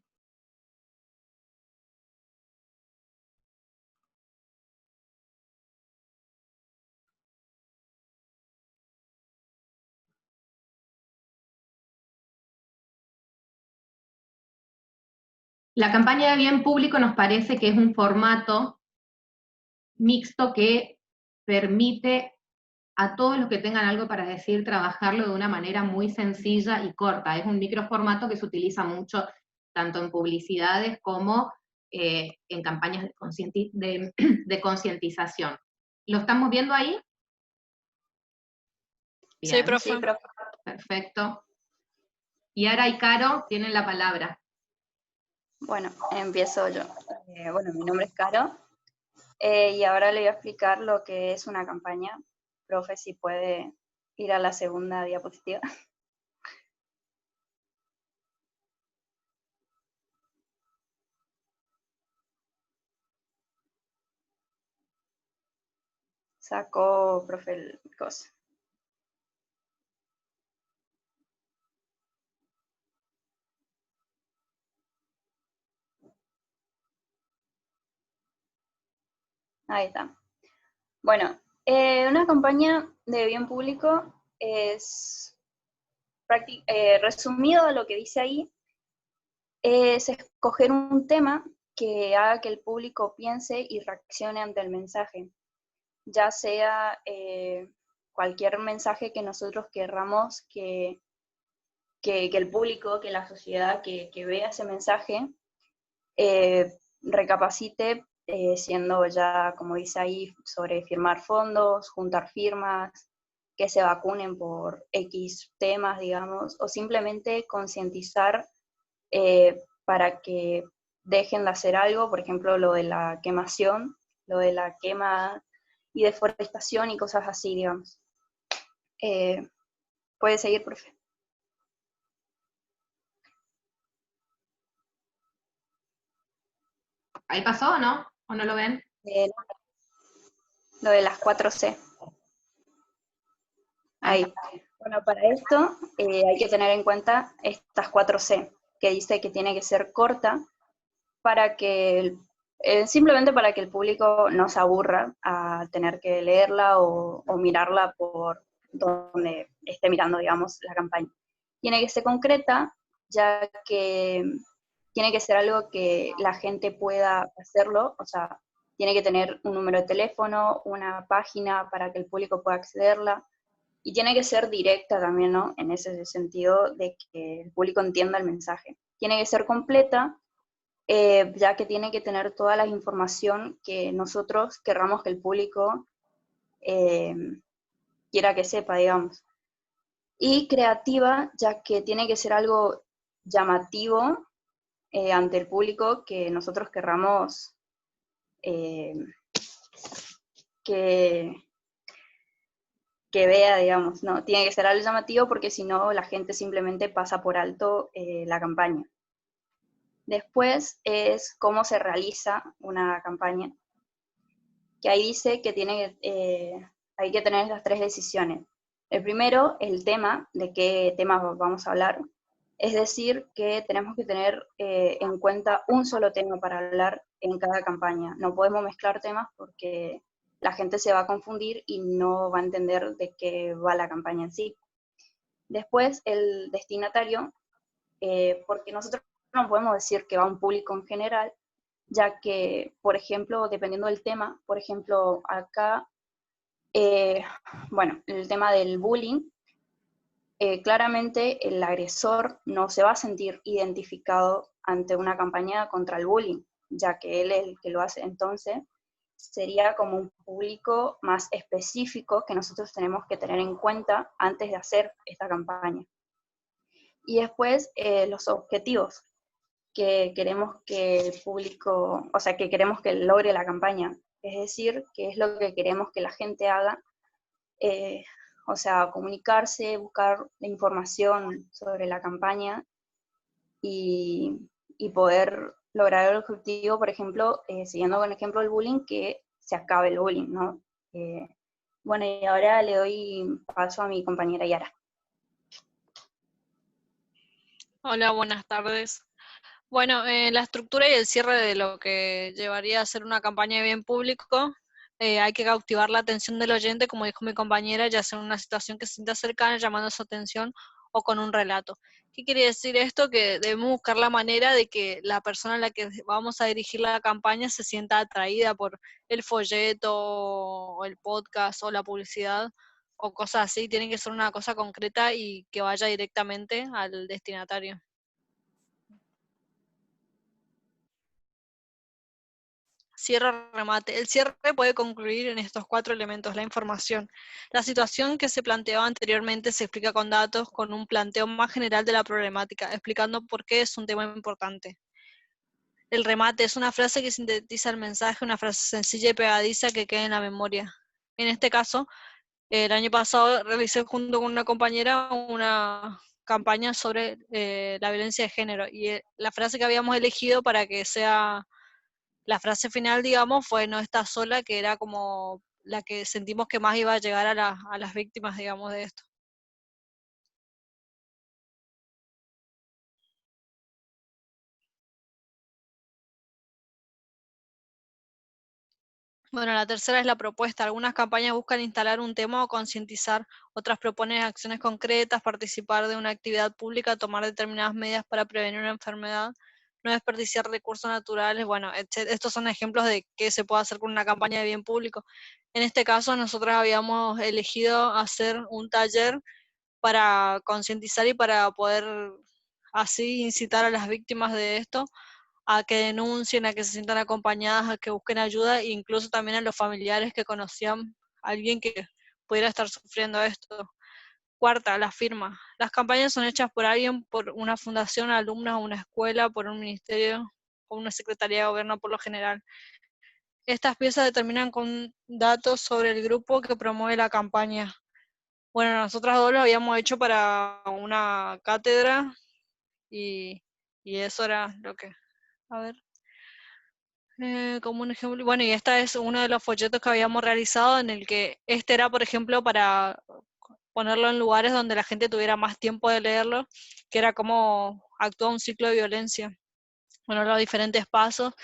La campaña de bien público nos parece que es un formato mixto que permite a todos los que tengan algo para decir trabajarlo de una manera muy sencilla y corta. Es un microformato que se utiliza mucho tanto en publicidades como en campañas de concientización. ¿Lo estamos viendo ahí? Sí, Bien, profe. perfecto. Y Ara y Caro tienen la palabra. Bueno, empiezo yo. Bueno, mi nombre es Caro, y ahora le voy a explicar lo que es una campaña. Profe, si puede ir a la segunda diapositiva. Sacó, profe, el coso. Ahí está. Bueno, una campaña de bien público es, resumido a lo que dice ahí, es escoger un tema que haga que el público piense y reaccione ante el mensaje, ya sea cualquier mensaje que nosotros querramos que el público, que la sociedad que vea ese mensaje, recapacite, siendo ya, como dice ahí, sobre firmar fondos, juntar firmas, que se vacunen por X temas, digamos, o simplemente concientizar para que dejen de hacer algo, por ejemplo, lo de la quemación, lo de la quema y deforestación y cosas así, digamos. ¿Puede seguir, profe? ¿Ahí pasó o no? ¿O no lo ven? Lo de las 4C. Ahí. Bueno, para esto hay que tener en cuenta estas 4C, que dice que tiene que ser corta para que, simplemente para que el público no se aburra a tener que leerla o mirarla por donde esté mirando, digamos, la campaña. Tiene que ser concreta, ya que tiene que ser algo que la gente pueda hacerlo, o sea, tiene que tener un número de teléfono, una página para que el público pueda accederla, y tiene que ser directa también, ¿no? En ese sentido de que el público entienda el mensaje. Tiene que ser completa, ya que tiene que tener toda la información que nosotros querramos que el público quiera que sepa, digamos. Y creativa, ya que tiene que ser algo llamativo ante el público que nosotros querramos que vea, digamos, ¿no? Tiene que ser algo llamativo porque si no la gente simplemente pasa por alto la campaña. Después es cómo se realiza una campaña, que ahí dice que hay que tener estas 3 decisiones. El primero, el tema, de qué tema vamos a hablar, es decir, que tenemos que tener en cuenta un solo tema para hablar en cada campaña. No podemos mezclar temas porque la gente se va a confundir y no va a entender de qué va la campaña en sí. Después, el destinatario, porque nosotros no podemos decir que va a un público en general, ya que, por ejemplo, dependiendo del tema, por ejemplo, acá, bueno, el tema del bullying, claramente el agresor no se va a sentir identificado ante una campaña contra el bullying, ya que él es el que lo hace. Entonces, sería como un público más específico que nosotros tenemos que tener en cuenta antes de hacer esta campaña. Y después, los objetivos que queremos que el público, o sea, que queremos que logre la campaña. Es decir, qué es lo que queremos que la gente haga, o sea, comunicarse, buscar la información sobre la campaña y poder lograr el objetivo, por ejemplo, siguiendo con el ejemplo del bullying, que se acabe el bullying, ¿no? Bueno, y ahora le doy paso a mi compañera Yara. Hola, buenas tardes. Bueno, la estructura y el cierre de lo que llevaría a ser una campaña de bien público, hay que cautivar la atención del oyente, como dijo mi compañera, ya sea en una situación que se sienta cercana, llamando su atención, o con un relato. ¿Qué quiere decir esto? Que debemos buscar la manera de que la persona a la que vamos a dirigir la campaña se sienta atraída por el folleto, o el podcast, o la publicidad, o cosas así. Tiene que ser una cosa concreta y que vaya directamente al destinatario. Cierre, remate. El cierre puede concluir en estos 4 elementos: la información. La situación que se planteó anteriormente se explica con datos, con un planteo más general de la problemática, explicando por qué es un tema importante. El remate es una frase que sintetiza el mensaje, una frase sencilla y pegadiza que queda en la memoria. En este caso, el año pasado realicé junto con una compañera una campaña sobre la violencia de género, y la frase que habíamos elegido para que sea la frase final, digamos, fue "no estás sola", que era como la que sentimos que más iba a llegar a las víctimas, digamos, de esto. Bueno, la tercera es la propuesta. Algunas campañas buscan instalar un tema o concientizar, otras proponen acciones concretas, participar de una actividad pública, tomar determinadas medidas para prevenir una enfermedad, no desperdiciar recursos naturales. Bueno, estos son ejemplos de qué se puede hacer con una campaña de bien público. En este caso, nosotros habíamos elegido hacer un taller para concientizar y para poder así incitar a las víctimas de esto a que denuncien, a que se sientan acompañadas, a que busquen ayuda, e incluso también a los familiares que conocían a alguien que pudiera estar sufriendo esto. Cuarta, la firma. Las campañas son hechas por alguien, por una fundación, alumnos, una escuela, por un ministerio o una secretaría de gobierno por lo general. Estas piezas determinan con datos sobre el grupo que promueve la campaña. Bueno, nosotras dos lo habíamos hecho para una cátedra y eso era lo que... A ver. Como un ejemplo, bueno, y este es uno de los folletos que habíamos realizado, en el que este era, por ejemplo, para ponerlo en lugares donde la gente tuviera más tiempo de leerlo, que era cómo actúa un ciclo de violencia. Bueno, los diferentes pasos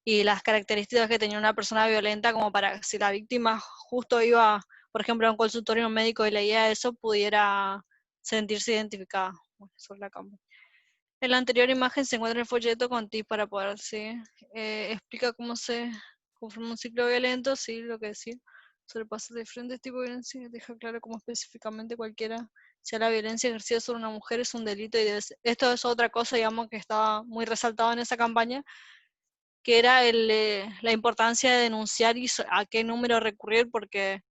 y las características que tenía una persona violenta, como para si la víctima justo iba, por ejemplo, a un consultorio médico y leía eso, pudiera sentirse identificada. Bueno, sobre la campaña. En la anterior imagen se encuentra el folleto con tips para poder, ¿sí? Explica cómo se conforma un ciclo violento, sí, lo que decía, sobrepasa diferentes tipos de violencia, deja claro cómo específicamente cualquiera sea la violencia ejercida sobre una mujer es un delito, y esto es otra cosa, digamos, que estaba muy resaltado en esa campaña, que era la importancia de denunciar y a qué número recurrir, porque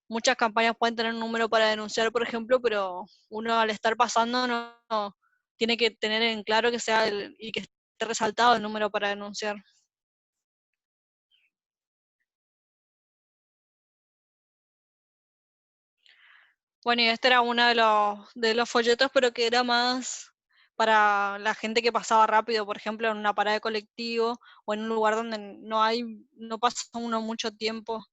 muchas campañas pueden tener un número para denunciar, por ejemplo, pero uno al estar pasando no tiene que tener en claro que sea y que esté resaltado el número para denunciar. Bueno, y este era uno de los folletos, pero que era más para la gente que pasaba rápido, por ejemplo, en una parada de colectivo o en un lugar donde no pasa uno mucho tiempo.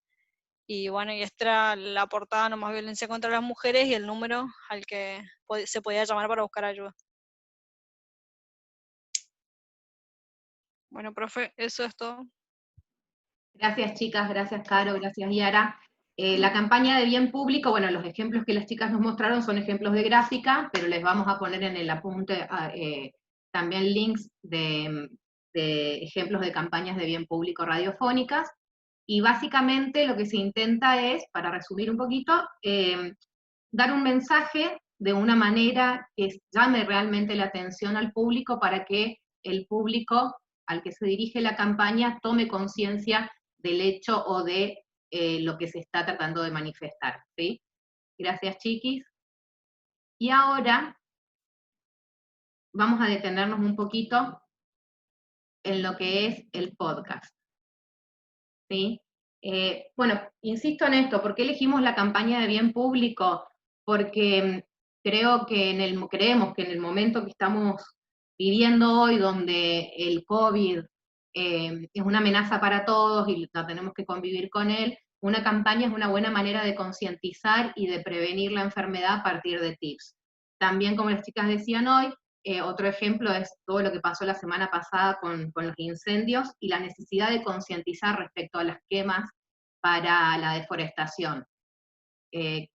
Y bueno, y esta era la portada: no más violencia contra las mujeres, y el número al que se podía llamar para buscar ayuda. Bueno, profe, eso es todo. Gracias, chicas, gracias, Caro, gracias, Yara. La campaña de bien público, bueno, los ejemplos que las chicas nos mostraron son ejemplos de gráfica, pero les vamos a poner en el apunte también links de ejemplos de campañas de bien público radiofónicas, y básicamente lo que se intenta es, para resumir un poquito, dar un mensaje de una manera que llame realmente la atención al público, para que el público al que se dirige la campaña tome conciencia del hecho o de lo que se está tratando de manifestar, ¿sí? Gracias, chiquis. Y ahora vamos a detenernos un poquito en lo que es el podcast, ¿sí? Bueno, insisto en esto, ¿por qué elegimos la campaña de bien público? Porque creemos que en el momento que estamos viviendo hoy, donde el COVID es una amenaza para todos y tenemos que convivir con él, una campaña es una buena manera de concientizar y de prevenir la enfermedad a partir de tips. También, como las chicas decían hoy, otro ejemplo es todo lo que pasó la semana pasada con los incendios y la necesidad de concientizar respecto a las quemas para la deforestación.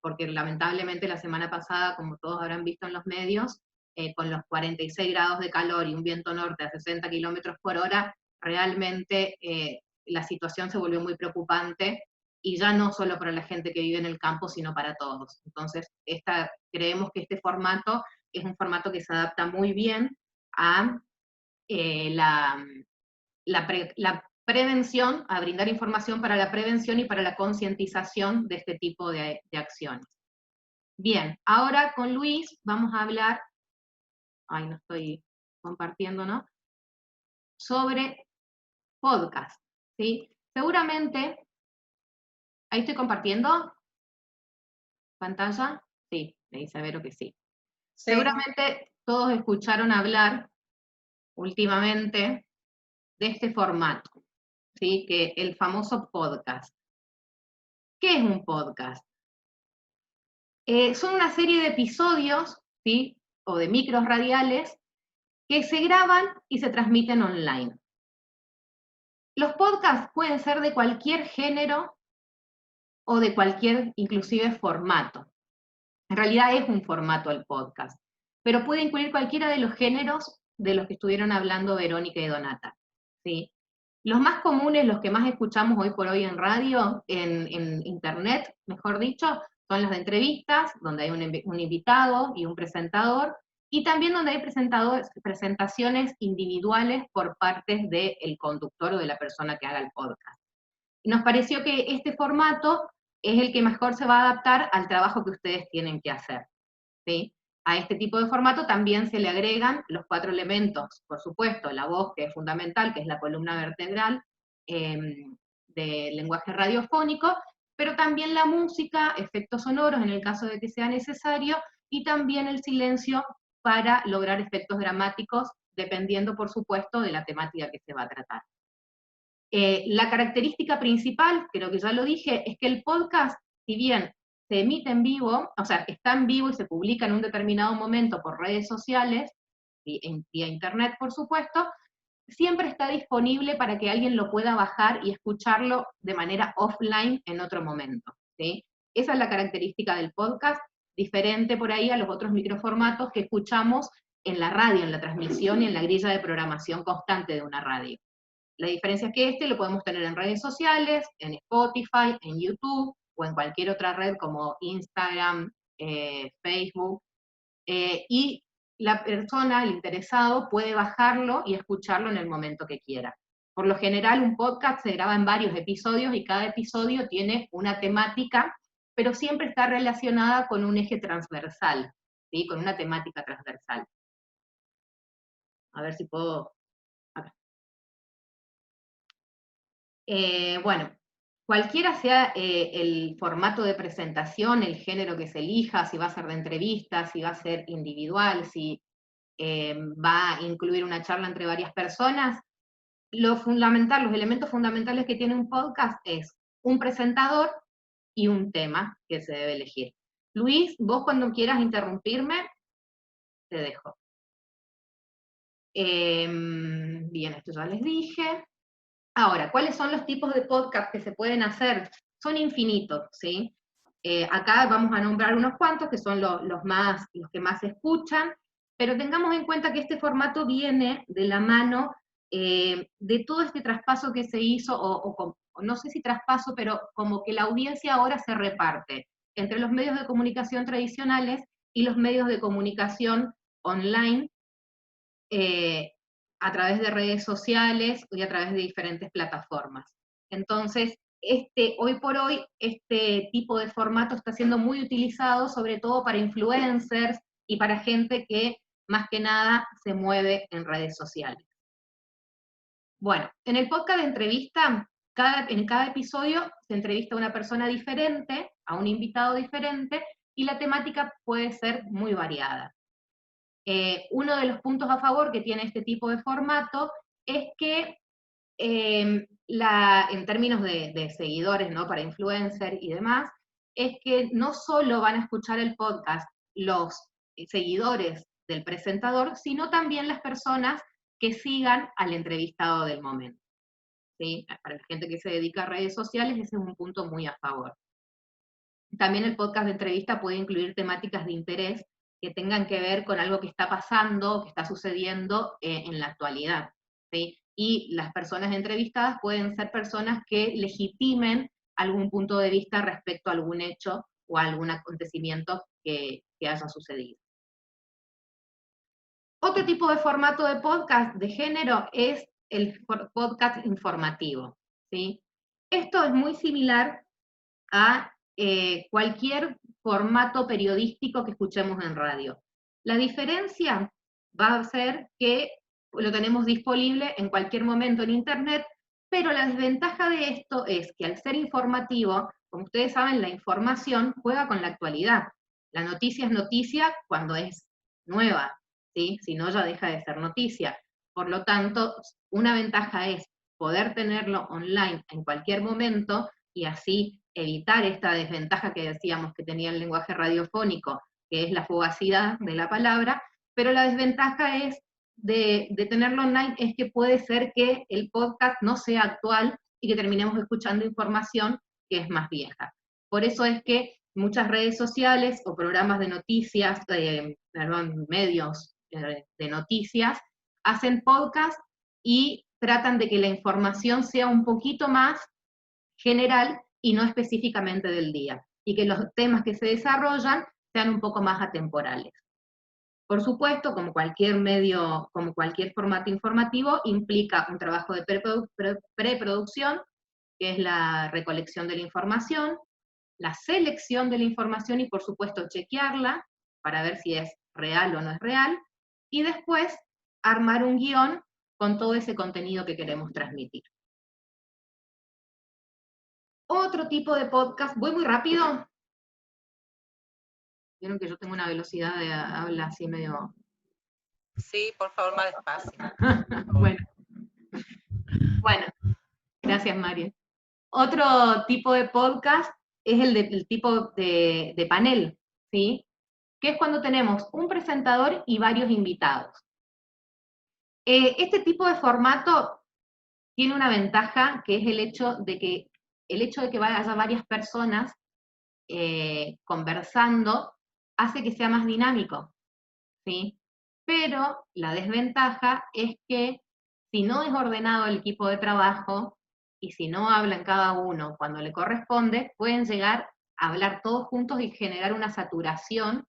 Porque lamentablemente la semana pasada, como todos habrán visto en los medios, con los 46 grados de calor y un viento norte a 60 kilómetros por hora, realmente la situación se volvió muy preocupante, y ya no solo para la gente que vive en el campo, sino para todos. Entonces, creemos que este formato es un formato que se adapta muy bien a la prevención, a brindar información para la prevención y para la concientización de este tipo de acciones. Bien, ahora con Luis vamos a hablar, no estoy compartiendo, ¿no? Sobre podcast, ¿sí? Seguramente, ¿ahí estoy compartiendo pantalla? Sí, me dice Vero que sí. Sí. Seguramente todos escucharon hablar últimamente de este formato, ¿sí? Que el famoso podcast. ¿Qué es un podcast? Son una serie de episodios, ¿sí? O de micros radiales que se graban y se transmiten online. Los podcasts pueden ser de cualquier género o de cualquier, inclusive, formato. En realidad es un formato el podcast, pero puede incluir cualquiera de los géneros de los que estuvieron hablando Verónica y Donata, ¿sí? Los más comunes, los que más escuchamos hoy por hoy en radio, en internet, mejor dicho, son las de entrevistas, donde hay un invitado y un presentador, y también donde hay presentaciones individuales por parte del conductor o de la persona que haga el podcast. Y nos pareció que este formato es el que mejor se va a adaptar al trabajo que ustedes tienen que hacer, ¿sí? A este tipo de formato también se le agregan los 4 elementos, por supuesto, la voz, que es fundamental, que es la columna vertebral del lenguaje radiofónico, pero también la música, efectos sonoros en el caso de que sea necesario, y también el silencio para lograr efectos dramáticos, dependiendo, por supuesto, de la temática que se va a tratar. La característica principal, creo que ya lo dije, es que el podcast, si bien se emite en vivo, o sea, está en vivo y se publica en un determinado momento por redes sociales, vía internet, por supuesto, siempre está disponible para que alguien lo pueda bajar y escucharlo de manera offline en otro momento, ¿sí? Esa es la característica del podcast, diferente por ahí a los otros microformatos que escuchamos en la radio, en la transmisión y en la grilla de programación constante de una radio. La diferencia es que este lo podemos tener en redes sociales, en Spotify, en YouTube, o en cualquier otra red como Instagram, Facebook, y la persona, el interesado, puede bajarlo y escucharlo en el momento que quiera. Por lo general, un podcast se graba en varios episodios y cada episodio tiene una temática, pero siempre está relacionada con un eje transversal, ¿sí? Con una temática transversal. A ver si puedo... Bueno, cualquiera sea el formato de presentación, el género que se elija, si va a ser de entrevistas, si va a ser individual, si va a incluir una charla entre varias personas, lo fundamental, los elementos fundamentales que tiene un podcast es un presentador y un tema que se debe elegir. Luis, vos cuando quieras interrumpirme, te dejo. Bien, esto ya les dije. Ahora, ¿cuáles son los tipos de podcast que se pueden hacer? Son infinitos, ¿sí? Acá vamos a nombrar unos cuantos, que son los que más se escuchan, pero tengamos en cuenta que este formato viene de la mano de todo este traspaso que se hizo, o no sé si traspaso, pero como que la audiencia ahora se reparte entre los medios de comunicación tradicionales y los medios de comunicación online, a través de redes sociales y a través de diferentes plataformas. Entonces, hoy por hoy, este tipo de formato está siendo muy utilizado, sobre todo para influencers y para gente que más que nada se mueve en redes sociales. Bueno, en el podcast de entrevista, en cada episodio se entrevista a una persona diferente, a un invitado diferente, y la temática puede ser muy variada. Uno de los puntos a favor que tiene este tipo de formato es que en términos de seguidores, ¿no? Para influencer y demás, es que no solo van a escuchar el podcast los seguidores del presentador, sino también las personas que sigan al entrevistado del momento, ¿sí? Para la gente que se dedica a redes sociales, ese es un punto muy a favor. También el podcast de entrevista puede incluir temáticas de interés que tengan que ver con algo que está pasando, que está sucediendo en la actualidad, ¿sí? Y las personas entrevistadas pueden ser personas que legitimen algún punto de vista respecto a algún hecho o a algún acontecimiento que haya sucedido. Otro tipo de formato de podcast de género es el podcast informativo, ¿sí? Esto es muy similar a cualquier formato periodístico que escuchemos en radio. La diferencia va a ser que lo tenemos disponible en cualquier momento en Internet, pero la desventaja de esto es que al ser informativo, como ustedes saben, la información juega con la actualidad. La noticia es noticia cuando es nueva, ¿sí? Si no, ya deja de ser noticia. Por lo tanto, una ventaja es poder tenerlo online en cualquier momento y así evitar esta desventaja que decíamos que tenía el lenguaje radiofónico, que es la fugacidad de la palabra, pero la desventaja es de tenerlo online es que puede ser que el podcast no sea actual y que terminemos escuchando información que es más vieja. Por eso es que muchas redes sociales o programas de noticias, medios de noticias, hacen podcast y tratan de que la información sea un poquito más general y no específicamente del día, y que los temas que se desarrollan sean un poco más atemporales. Por supuesto, como cualquier medio, como cualquier formato informativo, implica un trabajo de preproducción, que es la recolección de la información, la selección de la información y por supuesto chequearla para ver si es real o no es real, y después armar un guión con todo ese contenido que queremos transmitir. Otro tipo de podcast, voy muy rápido. Vieron que yo tengo una velocidad de habla así medio... Sí, por favor, más despacio. Bueno, gracias, María. Otro tipo de podcast es el tipo de panel, ¿sí? Que es cuando tenemos un presentador y varios invitados. Este tipo de formato tiene una ventaja, que es el hecho de que haya varias personas conversando, hace que sea más dinámico, ¿sí? Pero la desventaja es que si no es ordenado el equipo de trabajo y si no hablan cada uno cuando le corresponde, pueden llegar a hablar todos juntos y generar una saturación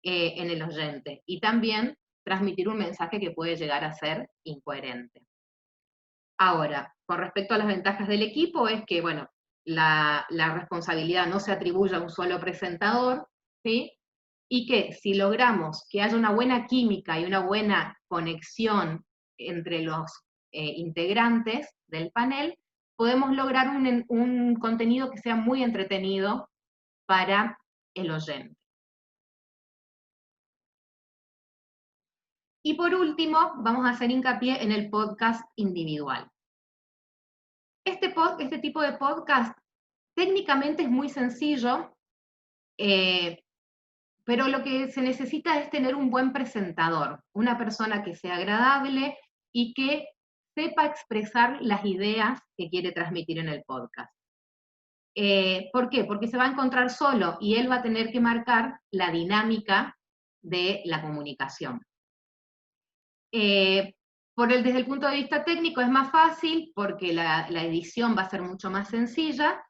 en el oyente. Y también transmitir un mensaje que puede llegar a ser incoherente. Ahora, con respecto a las ventajas del equipo, es que, bueno, la responsabilidad no se atribuye a un solo presentador, ¿sí? Y que si logramos que haya una buena química y una buena conexión entre los integrantes del panel, podemos lograr un contenido que sea muy entretenido para el oyente. Y por último, vamos a hacer hincapié en el podcast individual. Este tipo de podcast técnicamente es muy sencillo, pero lo que se necesita es tener un buen presentador, una persona que sea agradable y que sepa expresar las ideas que quiere transmitir en el podcast. ¿Por qué? Porque se va a encontrar solo y él va a tener que marcar la dinámica de la comunicación. Desde el punto de vista técnico es más fácil porque la edición va a ser mucho más sencilla,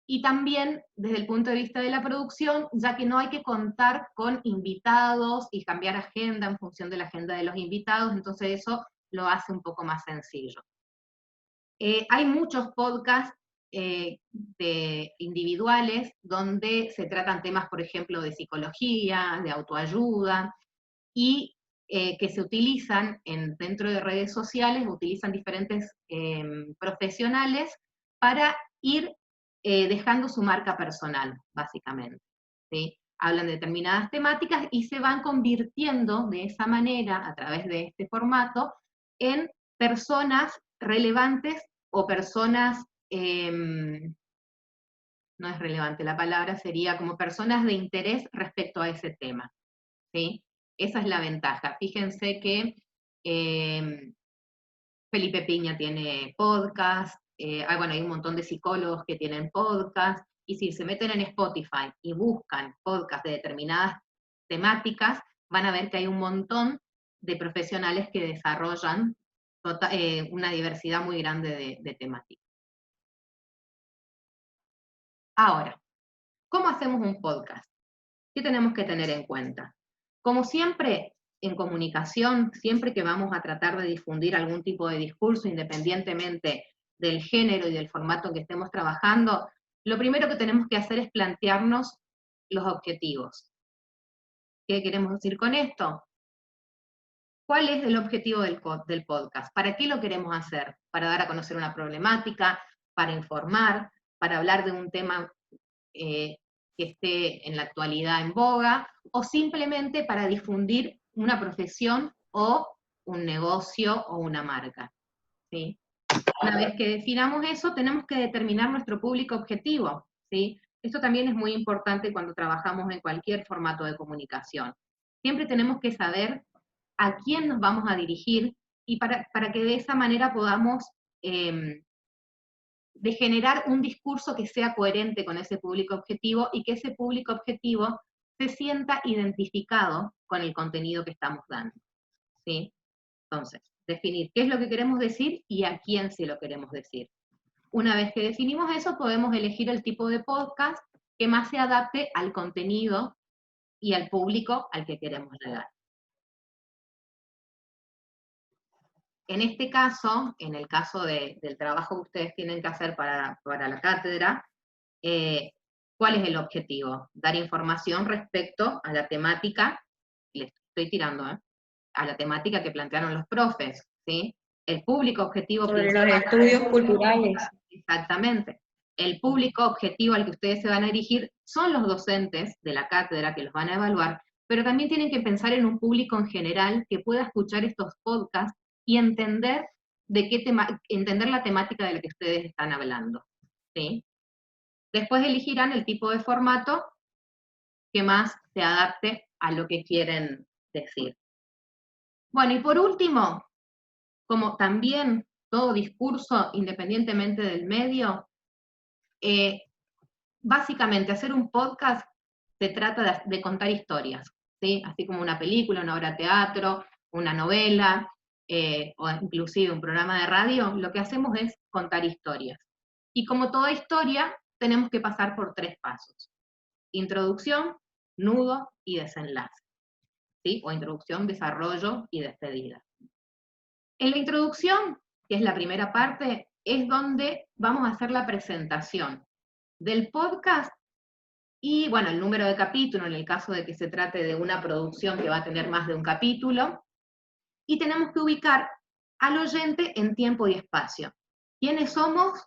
y también desde el punto de vista de la producción, ya que no hay que contar con invitados y cambiar agenda en función de la agenda de los invitados, entonces eso lo hace un poco más sencillo. Hay muchos podcasts individuales donde se tratan temas, por ejemplo, de psicología, de autoayuda, y que se utilizan dentro de redes sociales, utilizan diferentes profesionales para ir dejando su marca personal, básicamente, ¿sí? Hablan de determinadas temáticas y se van convirtiendo de esa manera, a través de este formato, en personas relevantes o personas, no es relevante la palabra, sería como personas de interés respecto a ese tema, ¿sí? Esa es la ventaja. Fíjense que Felipe Piña tiene podcast, hay un montón de psicólogos que tienen podcast, y si se meten en Spotify y buscan podcast de determinadas temáticas, van a ver que hay un montón de profesionales que desarrollan una diversidad muy grande de temáticas. Ahora, ¿cómo hacemos un podcast? ¿Qué tenemos que tener en cuenta? Como siempre, en comunicación, siempre que vamos a tratar de difundir algún tipo de discurso, independientemente del género y del formato en que estemos trabajando, lo primero que tenemos que hacer es plantearnos los objetivos. ¿Qué queremos decir con esto? ¿Cuál es el objetivo del podcast? ¿Para qué lo queremos hacer? ¿Para dar a conocer una problemática? ¿Para informar? ¿Para hablar de un tema que esté en la actualidad en boga? ¿O simplemente para difundir una profesión o un negocio o una marca? ¿Sí? Una vez que definamos eso, tenemos que determinar nuestro público objetivo, ¿sí? Esto también es muy importante cuando trabajamos en cualquier formato de comunicación. Siempre tenemos que saber a quién nos vamos a dirigir y para que de esa manera podamos de generar un discurso que sea coherente con ese público objetivo y que ese público objetivo se sienta identificado con el contenido que estamos dando, ¿sí? Entonces, definir qué es lo que queremos decir y a quién se lo queremos decir. Una vez que definimos eso, podemos elegir el tipo de podcast que más se adapte al contenido y al público al que queremos llegar. En este caso, en el caso del trabajo que ustedes tienen que hacer para la cátedra, ¿cuál es el objetivo? Dar información respecto a la temática, les estoy tirando, a la temática que plantearon los profes, ¿sí? El público objetivo sobre los estudios culturales. Exactamente. El público objetivo al que ustedes se van a dirigir son los docentes de la cátedra que los van a evaluar, pero también tienen que pensar en un público en general que pueda escuchar estos podcasts y entender entender la temática de la que ustedes están hablando, ¿sí? Después elegirán el tipo de formato que más se adapte a lo que quieren decir. Bueno, y por último, como también todo discurso, independientemente del medio, básicamente hacer un podcast se trata de contar historias, ¿sí? Así como una película, una obra de teatro, una novela, o inclusive un programa de radio, lo que hacemos es contar historias. Y como toda historia, tenemos que pasar por 3 pasos. Introducción, nudo y desenlace, ¿sí? O introducción, desarrollo y despedida. En la introducción, que es la primera parte, es donde vamos a hacer la presentación del podcast y, bueno, el número de capítulo, en el caso de que se trate de una producción que va a tener más de un capítulo, y tenemos que ubicar al oyente en tiempo y espacio. ¿Quiénes somos?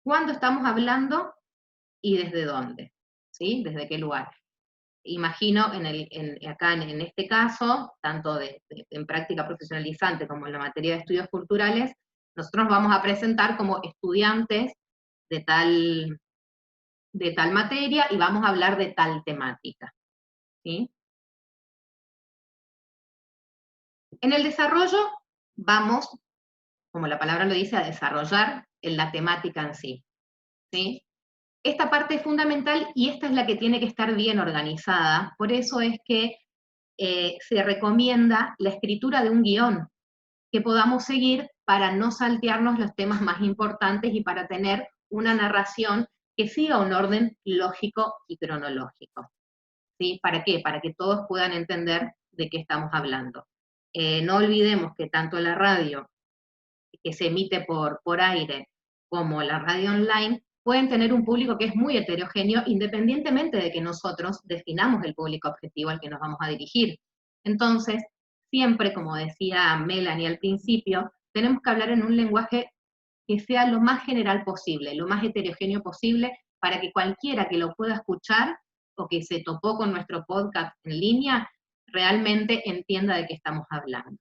¿Cuándo estamos hablando? ¿Y desde dónde? ¿Sí? ¿Desde qué lugar? Imagino acá en este caso, tanto en práctica profesionalizante como en la materia de estudios culturales, nosotros nos vamos a presentar como estudiantes de tal materia y vamos a hablar de tal temática, ¿sí? En el desarrollo vamos, como la palabra lo dice, a desarrollar la temática en sí, ¿sí? Esta parte es fundamental y esta es la que tiene que estar bien organizada, por eso es que se recomienda la escritura de un guión que podamos seguir para no saltearnos los temas más importantes y para tener una narración que siga un orden lógico y cronológico, ¿sí? ¿Para qué? Para que todos puedan entender de qué estamos hablando. No olvidemos que tanto la radio que se emite por aire como la radio online pueden tener un público que es muy heterogéneo independientemente de que nosotros definamos el público objetivo al que nos vamos a dirigir. Entonces, siempre, como decía Melanie al principio, tenemos que hablar en un lenguaje que sea lo más general posible, lo más heterogéneo posible, para que cualquiera que lo pueda escuchar o que se topó con nuestro podcast en línea, realmente entienda de qué estamos hablando.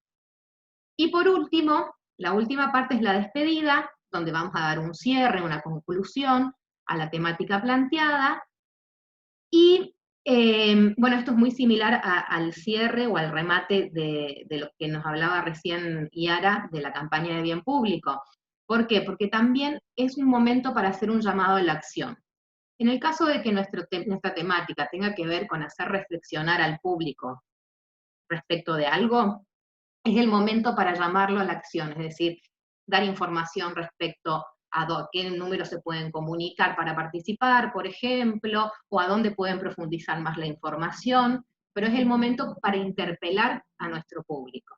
Y por último, la última parte es la despedida, donde vamos a dar un cierre, una conclusión a la temática planteada. Y bueno, esto es muy similar al cierre o al remate de lo que nos hablaba recién Yara de la campaña de bien público. ¿Por qué? Porque también es un momento para hacer un llamado a la acción. En el caso de que nuestra temática tenga que ver con hacer reflexionar al público respecto de algo, es el momento para llamarlo a la acción, es decir, dar información respecto a qué números se pueden comunicar para participar, por ejemplo, o a dónde pueden profundizar más la información, pero es el momento para interpelar a nuestro público.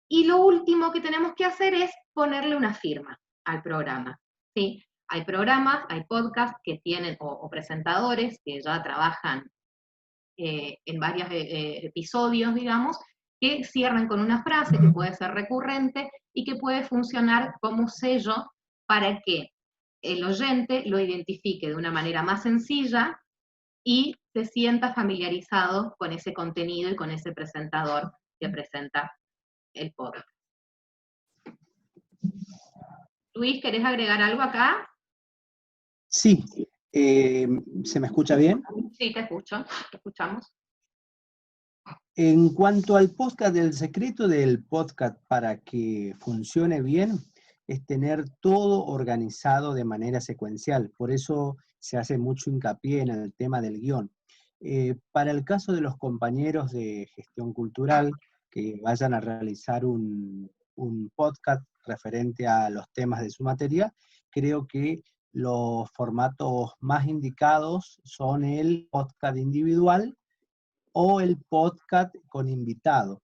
Y lo último que tenemos que hacer es ponerle una firma al programa, ¿sí? Hay programas, hay podcasts que tienen, o presentadores que ya trabajan en varios episodios, digamos, que cierran con una frase que puede ser recurrente y que puede funcionar como sello para que el oyente lo identifique de una manera más sencilla y se sienta familiarizado con ese contenido y con ese presentador que presenta el podcast. Luis, ¿querés agregar algo acá? Sí. ¿Se me escucha bien? Sí, te escucho, te escuchamos. En cuanto al podcast, el secreto del podcast para que funcione bien es tener todo organizado de manera secuencial. Por eso se hace mucho hincapié en el tema del guión. Para el caso de los compañeros de gestión cultural que vayan a realizar un podcast referente a los temas de su materia, creo que los formatos más indicados son el podcast individual o el podcast con invitado.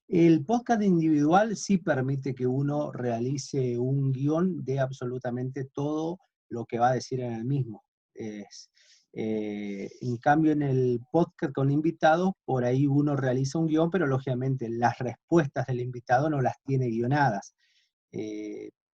El podcast individual sí permite que uno realice un guión de absolutamente todo lo que va a decir en el mismo. En cambio, en el podcast con invitados, por ahí uno realiza un guión, pero lógicamente las respuestas del invitado no las tiene guionadas.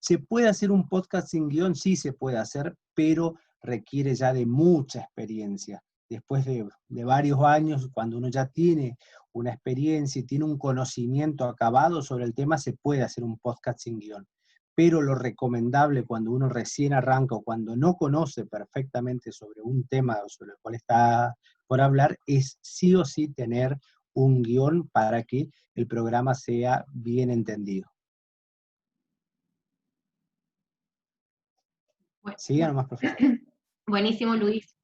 ¿Se puede hacer un podcast sin guión? Sí se puede hacer, pero requiere ya de mucha experiencia. Después de varios años, cuando uno ya tiene una experiencia y tiene un conocimiento acabado sobre el tema, se puede hacer un podcast sin guión. Pero lo recomendable cuando uno recién arranca o cuando no conoce perfectamente sobre un tema sobre el cual está por hablar, es sí o sí tener un guión para que el programa sea bien entendido. Siga nomás, profesor. Buenísimo, Luis.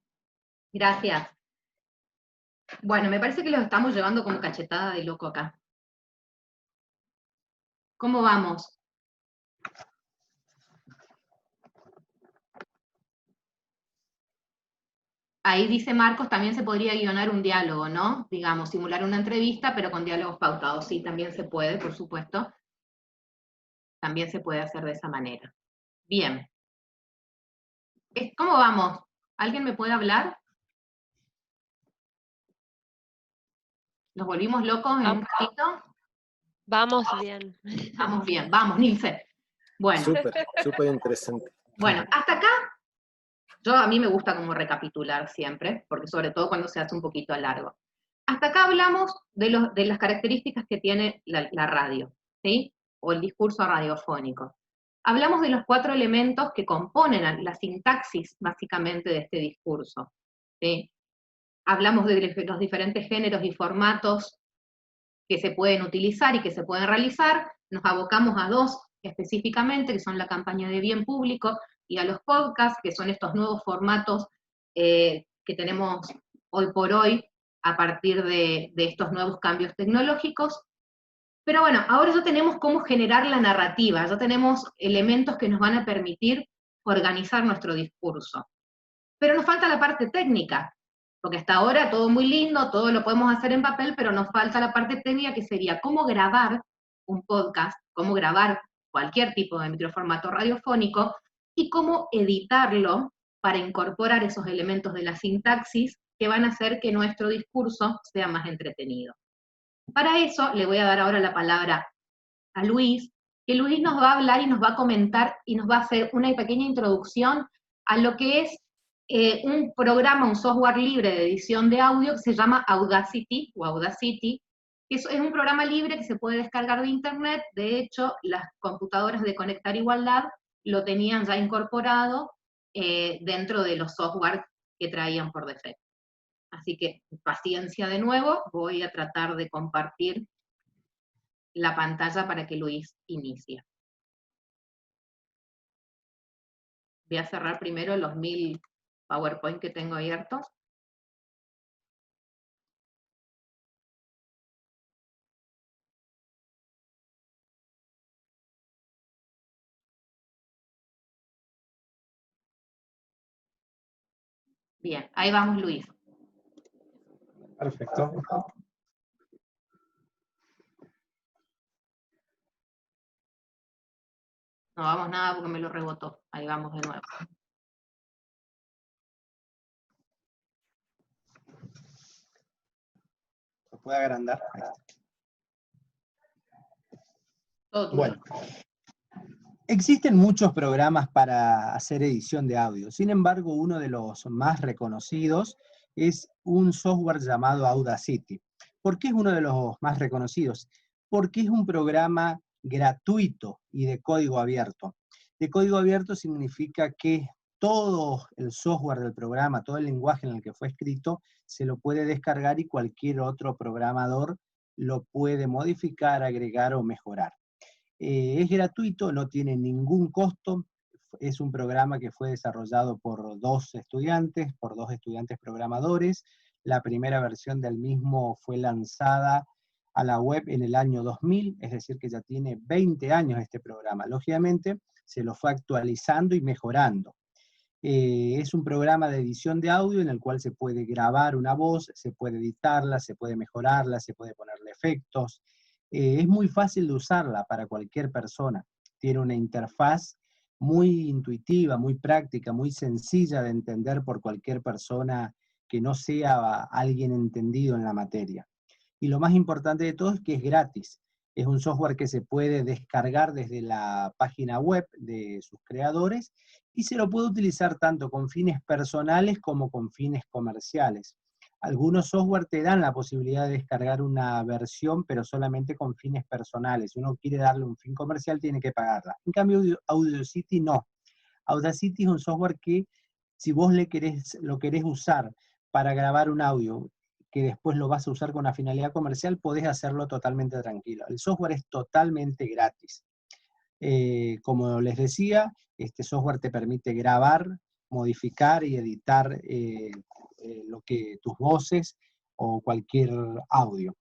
Gracias. Bueno, me parece que los estamos llevando como cachetada de loco acá. ¿Cómo vamos? Ahí dice Marcos, también se podría guionar un diálogo, ¿no? Digamos, simular una entrevista, pero con diálogos pautados. Sí, también se puede, por supuesto. También se puede hacer de esa manera. Bien. ¿Cómo vamos? ¿Alguien me puede hablar? ¿Nos volvimos locos en un ratito? Vamos bien. Vamos bien, vamos, Nilce. Bueno. Súper interesante. Bueno, hasta acá, a mí me gusta como recapitular siempre, porque sobre todo cuando se hace un poquito a largo. Hasta acá hablamos de las características que tiene la radio, ¿sí? O el discurso radiofónico. Hablamos de los 4 elementos que componen la sintaxis, básicamente, de este discurso, ¿sí? Hablamos de los diferentes géneros y formatos que se pueden utilizar y que se pueden realizar. Nos abocamos a 2 específicamente, que son la campaña de bien público y a los podcasts, que son estos nuevos formatos que tenemos hoy por hoy a partir de estos nuevos cambios tecnológicos. Pero bueno, ahora ya tenemos cómo generar la narrativa, ya tenemos elementos que nos van a permitir organizar nuestro discurso. Pero nos falta la parte técnica, porque hasta ahora todo muy lindo, todo lo podemos hacer en papel, pero nos falta la parte técnica, que sería cómo grabar un podcast, cómo grabar cualquier tipo de microformato radiofónico y cómo editarlo para incorporar esos elementos de la sintaxis que van a hacer que nuestro discurso sea más entretenido. Para eso le voy a dar ahora la palabra a Luis, que Luis nos va a hablar y nos va a comentar y nos va a hacer una pequeña introducción a lo que es un programa, un software libre de edición de audio que se llama Audacity, que es un programa libre que se puede descargar de internet. De hecho, las computadoras de Conectar Igualdad lo tenían ya incorporado dentro de los software que traían por defecto. Así que paciencia de nuevo, voy a tratar de compartir la pantalla para que Luis inicie. Voy a cerrar primero los 1000 PowerPoint que tengo abiertos. Bien, ahí vamos, Luis. Perfecto. No vamos nada porque me lo rebotó. Ahí vamos de nuevo. ¿Se puede agrandar? Ahí está. Todo tuyo. Bueno. Existen muchos programas para hacer edición de audio. Sin embargo, uno de los más reconocidos es un software llamado Audacity. ¿Por qué es uno de los más reconocidos? Porque es un programa gratuito y de código abierto. De código abierto significa que todo el software del programa, todo el lenguaje en el que fue escrito, se lo puede descargar y cualquier otro programador lo puede modificar, agregar o mejorar. Es gratuito, no tiene ningún costo, es un programa que fue desarrollado por dos estudiantes programadores. La primera versión del mismo fue lanzada a la web en el año 2000, es decir que ya tiene 20 años este programa. Lógicamente se lo fue actualizando y mejorando. Es un programa de edición de audio en el cual se puede grabar una voz, se puede editarla, se puede mejorarla, se puede ponerle efectos. Es muy fácil de usarla para cualquier persona. Tiene una interfaz muy intuitiva, muy práctica, muy sencilla de entender por cualquier persona que no sea alguien entendido en la materia. Y lo más importante de todo es que es gratis. Es un software que se puede descargar desde la página web de sus creadores y se lo puede utilizar tanto con fines personales como con fines comerciales. Algunos software te dan la posibilidad de descargar una versión, pero solamente con fines personales. Si uno quiere darle un fin comercial, tiene que pagarla. En cambio, Audacity no. Audacity es un software que, si vos lo querés usar para grabar un audio, que después lo vas a usar con una finalidad comercial, podés hacerlo totalmente tranquilo. El software es totalmente gratis. Como les decía, este software te permite grabar, modificar y editar tus voces o cualquier audio.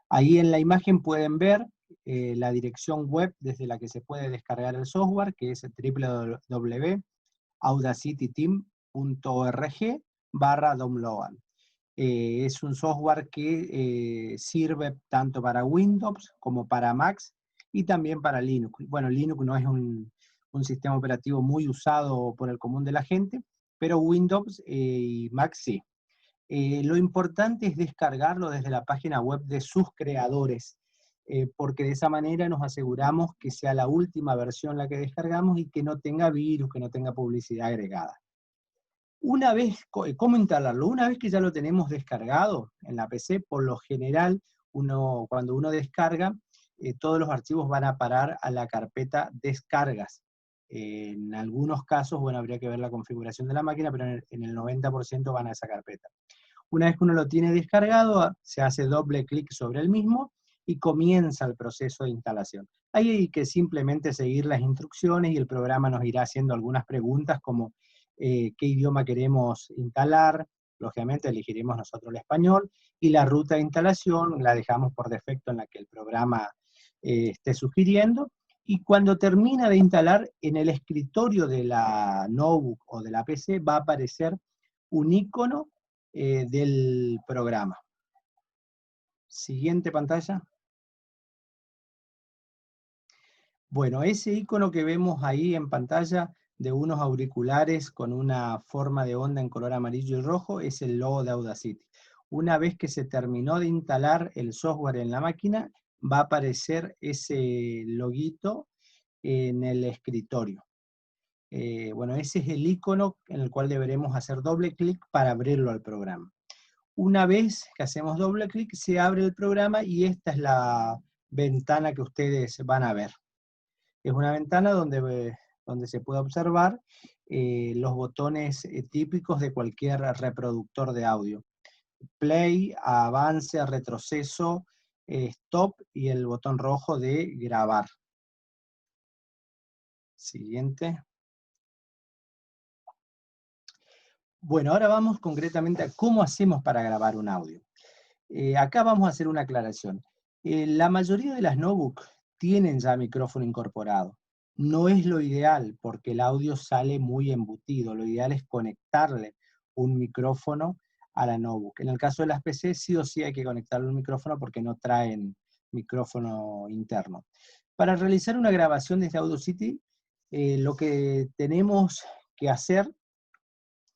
Ahí en la imagen pueden ver la dirección web desde la que se puede descargar el software, que es www.audacityteam.org/download. Es un software que sirve tanto para Windows como para Mac y también para Linux. Bueno, Linux no es un sistema operativo muy usado por el común de la gente, pero Windows y Mac sí. Lo importante es descargarlo desde la página web de sus creadores, porque de esa manera nos aseguramos que sea la última versión la que descargamos y que no tenga virus, que no tenga publicidad agregada. Una vez, ¿cómo instalarlo? Una vez que ya lo tenemos descargado en la PC, por lo general, cuando uno descarga, todos los archivos van a parar a la carpeta descargas. En algunos casos, bueno, habría que ver la configuración de la máquina, pero en el 90% van a esa carpeta. Una vez que uno lo tiene descargado, se hace doble clic sobre el mismo y comienza el proceso de instalación. Ahí hay que simplemente seguir las instrucciones y el programa nos irá haciendo algunas preguntas como qué idioma queremos instalar. Lógicamente elegiremos nosotros el español, y la ruta de instalación la dejamos por defecto en la que el programa esté sugiriendo, y cuando termina de instalar, en el escritorio de la notebook o de la PC va a aparecer un icono del programa. Siguiente pantalla. Bueno, ese icono que vemos ahí en pantalla de unos auriculares con una forma de onda en color amarillo y rojo es el logo de Audacity. Una vez que se terminó de instalar el software en la máquina, va a aparecer ese loguito en el escritorio. Bueno, ese es el icono en el cual deberemos hacer doble clic para abrirlo al programa. Una vez que hacemos doble clic, se abre el programa y esta es la ventana que ustedes van a ver. Es una ventana donde se puede observar los botones típicos de cualquier reproductor de audio. Play, avance, retroceso, stop y el botón rojo de grabar. Siguiente. Bueno, ahora vamos concretamente a cómo hacemos para grabar un audio. Acá vamos a hacer una aclaración. La mayoría de las notebooks tienen ya micrófono incorporado. No es lo ideal porque el audio sale muy embutido. Lo ideal es conectarle un micrófono a la notebook. En el caso de las PC, sí o sí hay que conectarle un micrófono porque no traen micrófono interno. Para realizar una grabación desde Audacity, lo que tenemos que hacer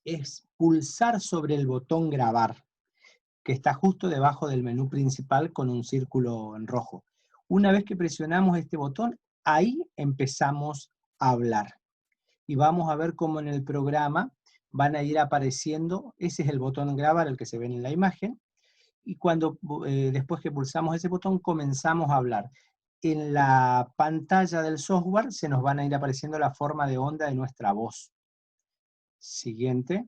es pulsar sobre el botón grabar, que está justo debajo del menú principal con un círculo en rojo. Una vez que presionamos este botón, ahí empezamos a hablar. Y vamos a ver cómo en el programa van a ir apareciendo, ese es el botón grabar, el que se ve en la imagen, y cuando después que pulsamos ese botón comenzamos a hablar. En la pantalla del software se nos van a ir apareciendo la forma de onda de nuestra voz. Siguiente.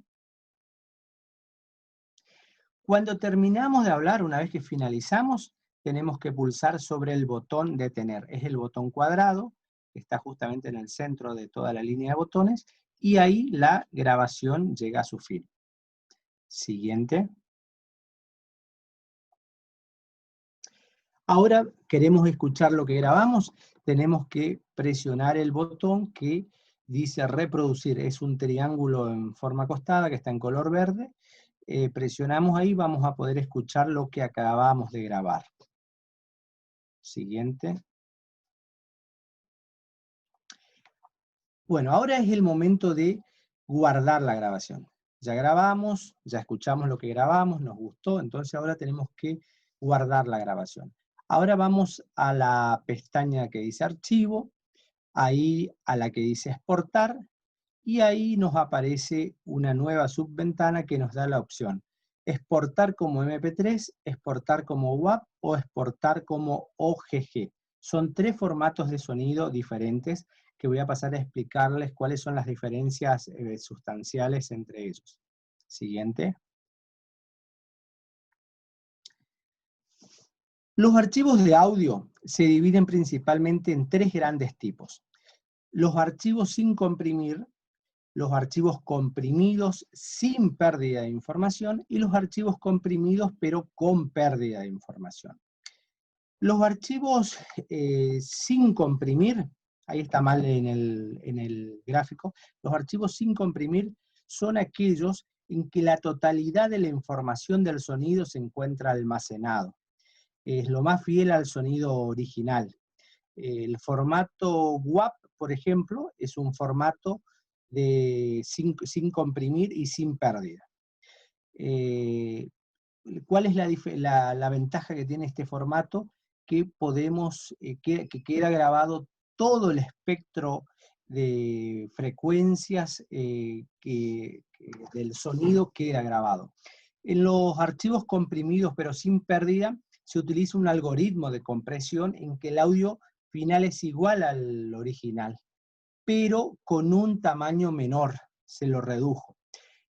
Cuando terminamos de hablar, una vez que finalizamos, tenemos que pulsar sobre el botón detener. Es el botón cuadrado, que está justamente en el centro de toda la línea de botones, y ahí la grabación llega a su fin. Siguiente. Ahora queremos escuchar lo que grabamos, tenemos que presionar el botón que dice reproducir. Es un triángulo en forma acostada que está en color verde. Presionamos ahí, vamos a poder escuchar lo que acabamos de grabar. Siguiente. Bueno, ahora es el momento de guardar la grabación. Ya grabamos, ya escuchamos lo que grabamos, nos gustó, entonces ahora tenemos que guardar la grabación. Ahora vamos a la pestaña que dice archivo, ahí a la que dice exportar, y ahí nos aparece una nueva subventana que nos da la opción exportar como MP3, exportar como WAV o exportar como OGG. Son 3 formatos de sonido diferentes que voy a pasar a explicarles cuáles son las diferencias sustanciales entre ellos. Siguiente. Los archivos de audio se dividen principalmente en 3 grandes tipos. Los archivos sin comprimir, los archivos comprimidos sin pérdida de información y los archivos comprimidos pero con pérdida de información. Los archivos sin comprimir, ahí está mal en el gráfico, los archivos sin comprimir son aquellos en que la totalidad de la información del sonido se encuentra almacenado. Es lo más fiel al sonido original. El formato WAV, por ejemplo, es un formato sin comprimir y sin pérdida. ¿Cuál es la ventaja que tiene este formato? Que podemos, que queda grabado todo el espectro de frecuencias del sonido queda grabado. En los archivos comprimidos pero sin pérdida, se utiliza un algoritmo de compresión en que el audio final es igual al original, pero con un tamaño menor, se lo redujo.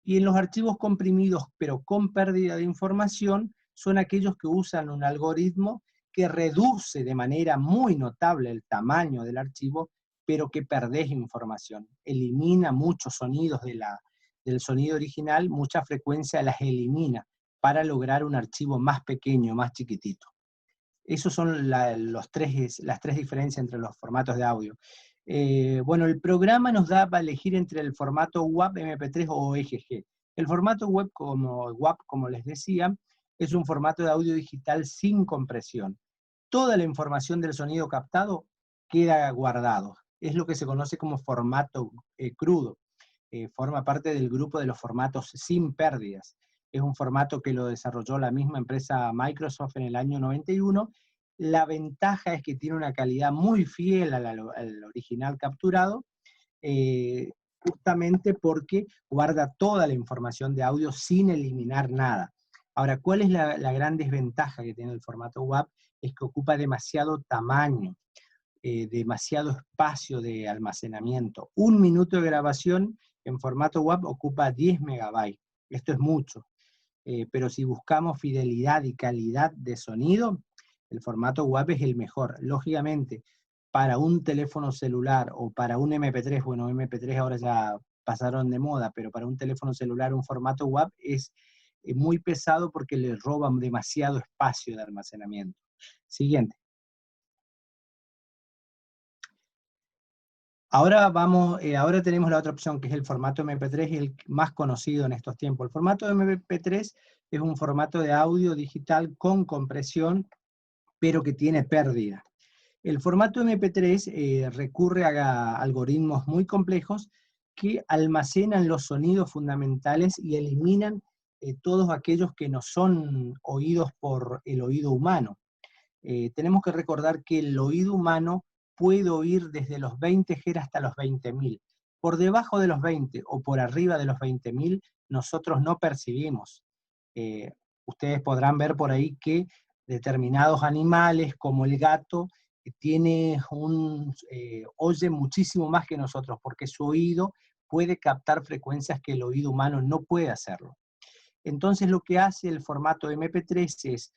Y en los archivos comprimidos, pero con pérdida de información, son aquellos que usan un algoritmo que reduce de manera muy notable el tamaño del archivo, pero que perdés información. Elimina muchos sonidos del sonido original, mucha frecuencia las elimina, para lograr un archivo más pequeño, más chiquitito. Esas son las tres diferencias entre los formatos de audio. Bueno, el programa nos da para elegir entre el formato WAV, MP3 o OGG. El formato WAV, como les decía, es un formato de audio digital sin compresión. Toda la información del sonido captado queda guardado. Es lo que se conoce como formato crudo. Forma parte del grupo de los formatos sin pérdidas. Es un formato que lo desarrolló la misma empresa Microsoft en el año 91. La ventaja es que tiene una calidad muy fiel al original capturado, justamente porque guarda toda la información de audio sin eliminar nada. Ahora, ¿cuál es la gran desventaja que tiene el formato WAV? Es que ocupa demasiado tamaño, demasiado espacio de almacenamiento. 1 minuto de grabación en formato WAV ocupa 10 megabytes. Esto es mucho. Pero si buscamos fidelidad y calidad de sonido, el formato WAV es el mejor. Lógicamente, para un teléfono celular o para un MP3, bueno, MP3 ahora ya pasaron de moda, pero para un teléfono celular un formato WAV es muy pesado porque le roban demasiado espacio de almacenamiento. Siguiente. Ahora tenemos la otra opción, que es el formato MP3, y el más conocido en estos tiempos. El formato MP3 es un formato de audio digital con compresión, pero que tiene pérdida. El formato MP3 recurre a algoritmos muy complejos que almacenan los sonidos fundamentales y eliminan todos aquellos que no son oídos por el oído humano. Tenemos que recordar que el oído humano puede oír desde los 20 Hz hasta los 20.000. Por debajo de los 20 o por arriba de los 20.000, nosotros no percibimos. Ustedes podrán ver por ahí que determinados animales, como el gato, oye muchísimo más que nosotros, porque su oído puede captar frecuencias que el oído humano no puede hacerlo. Entonces lo que hace el formato MP3 es,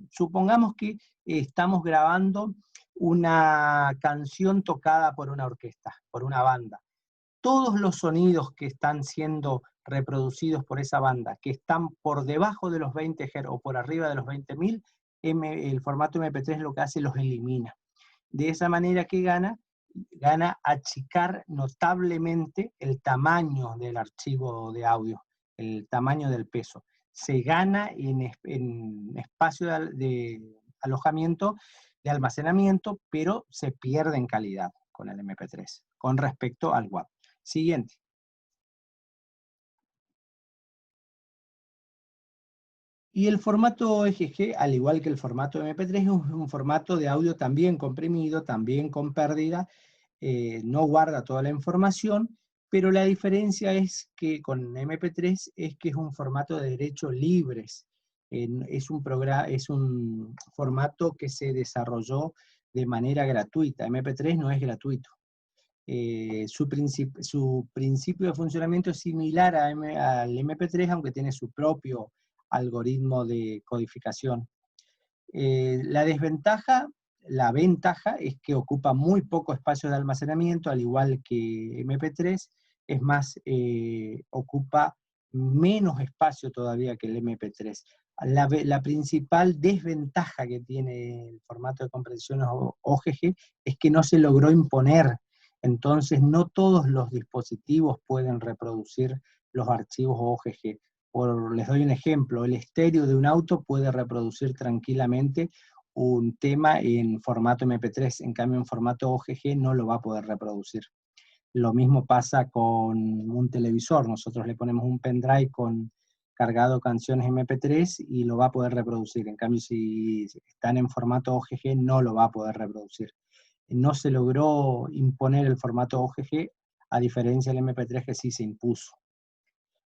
supongamos que estamos grabando una canción tocada por una orquesta, por una banda. Todos los sonidos que están siendo reproducidos por esa banda, que están por debajo de los 20 Hz o por arriba de los 20.000, el formato MP3 lo que hace los elimina. De esa manera, ¿qué gana? Gana achicar notablemente el tamaño del archivo de audio, el tamaño del peso. Se gana en espacio de alojamiento, de almacenamiento, pero se pierde en calidad con el MP3, con respecto al WAV. Siguiente. Y el formato EGG, al igual que el formato MP3, es un formato de audio también comprimido, también con pérdida, no guarda toda la información, pero la diferencia es que con MP3 es que es un formato de derechos libres, es un formato que se desarrolló de manera gratuita. MP3 no es gratuito. Su principio de funcionamiento es similar al MP3, aunque tiene su propio algoritmo de codificación. La ventaja es que ocupa muy poco espacio de almacenamiento, al igual que MP3, es más, ocupa menos espacio todavía que el MP3. La principal desventaja que tiene el formato de compresión OGG es que no se logró imponer. Entonces no todos los dispositivos pueden reproducir los archivos OGG. Les doy un ejemplo, el estéreo de un auto puede reproducir tranquilamente un tema en formato MP3, en cambio en formato OGG no lo va a poder reproducir. Lo mismo pasa con un televisor, nosotros le ponemos un pendrive cargado canciones MP3 y lo va a poder reproducir, en cambio si están en formato OGG no lo va a poder reproducir. No se logró imponer el formato OGG, a diferencia del MP3 que sí se impuso.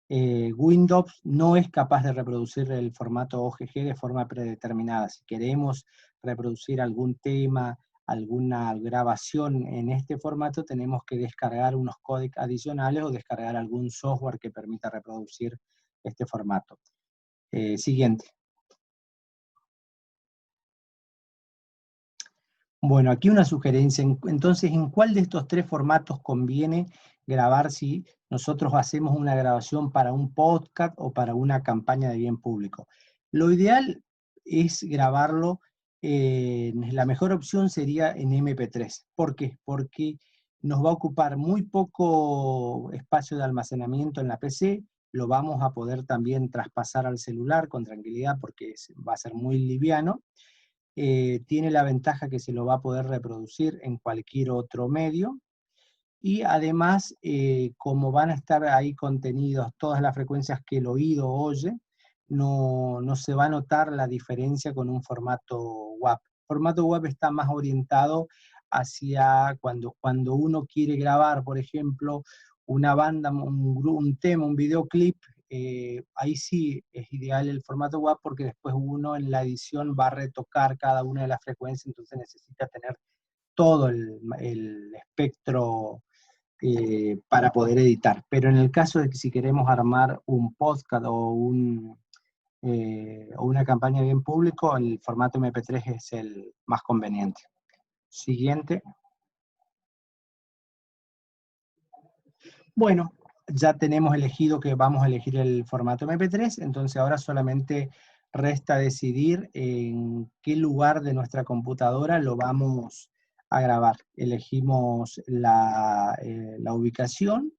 Windows no es capaz de reproducir el formato OGG de forma predeterminada. Si queremos reproducir algún tema, alguna grabación en este formato, tenemos que descargar unos códecs adicionales o descargar algún software que permita reproducir este formato. Siguiente. Bueno, aquí una sugerencia. Entonces, ¿en cuál de estos tres formatos conviene grabar si nosotros hacemos una grabación para un podcast o para una campaña de bien público? Lo ideal es grabarlo, la mejor opción sería en MP3. ¿Por qué? Porque nos va a ocupar muy poco espacio de almacenamiento en la PC, lo vamos a poder también traspasar al celular con tranquilidad porque va a ser muy liviano. Tiene la ventaja que se lo va a poder reproducir en cualquier otro medio, y además, como van a estar ahí contenidos todas las frecuencias que el oído oye, no se va a notar la diferencia con un formato WAV. El formato WAV está más orientado hacia cuando uno quiere grabar, por ejemplo, una banda, un tema, un videoclip, ahí sí es ideal el formato WAV porque después uno en la edición va a retocar cada una de las frecuencias, entonces necesita tener todo el espectro para poder editar. Pero en el caso de que si queremos armar un podcast o una campaña de bien público, el formato MP3 es el más conveniente. Siguiente. Bueno, ya tenemos elegido que vamos a elegir el formato MP3, entonces ahora solamente resta decidir en qué lugar de nuestra computadora lo vamos a grabar. Elegimos la ubicación,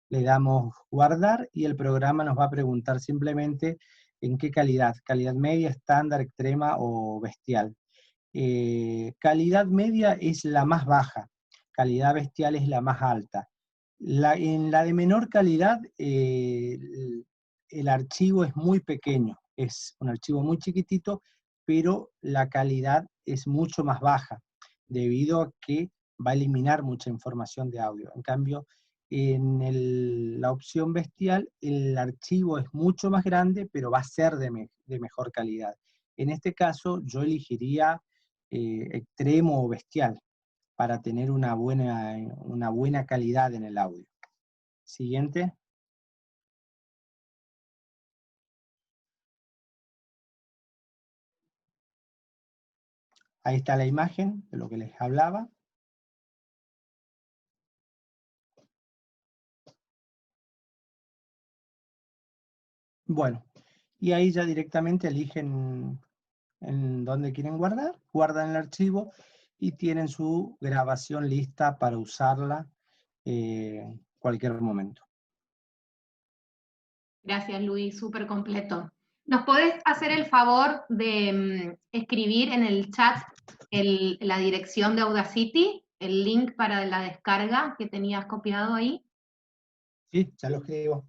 le damos guardar y el programa nos va a preguntar simplemente en qué calidad media, estándar, extrema o bestial. Calidad media es la más baja, calidad bestial es la más alta. En la de menor calidad, el archivo es muy pequeño, es un archivo muy chiquitito, pero la calidad es mucho más baja, debido a que va a eliminar mucha información de audio. En cambio, en la opción bestial, el archivo es mucho más grande, pero va a ser de mejor calidad. En este caso, yo elegiría extremo o bestial, para tener una buena calidad en el audio. Siguiente. Ahí está la imagen de lo que les hablaba. Bueno, y ahí ya directamente eligen en dónde quieren guardar, guardan el archivo y tienen su grabación lista para usarla en cualquier momento. Gracias, Luis, súper completo. ¿Nos podés hacer el favor de escribir en el chat la dirección de Audacity, el link para la descarga que tenías copiado ahí? Sí, ya lo escribo.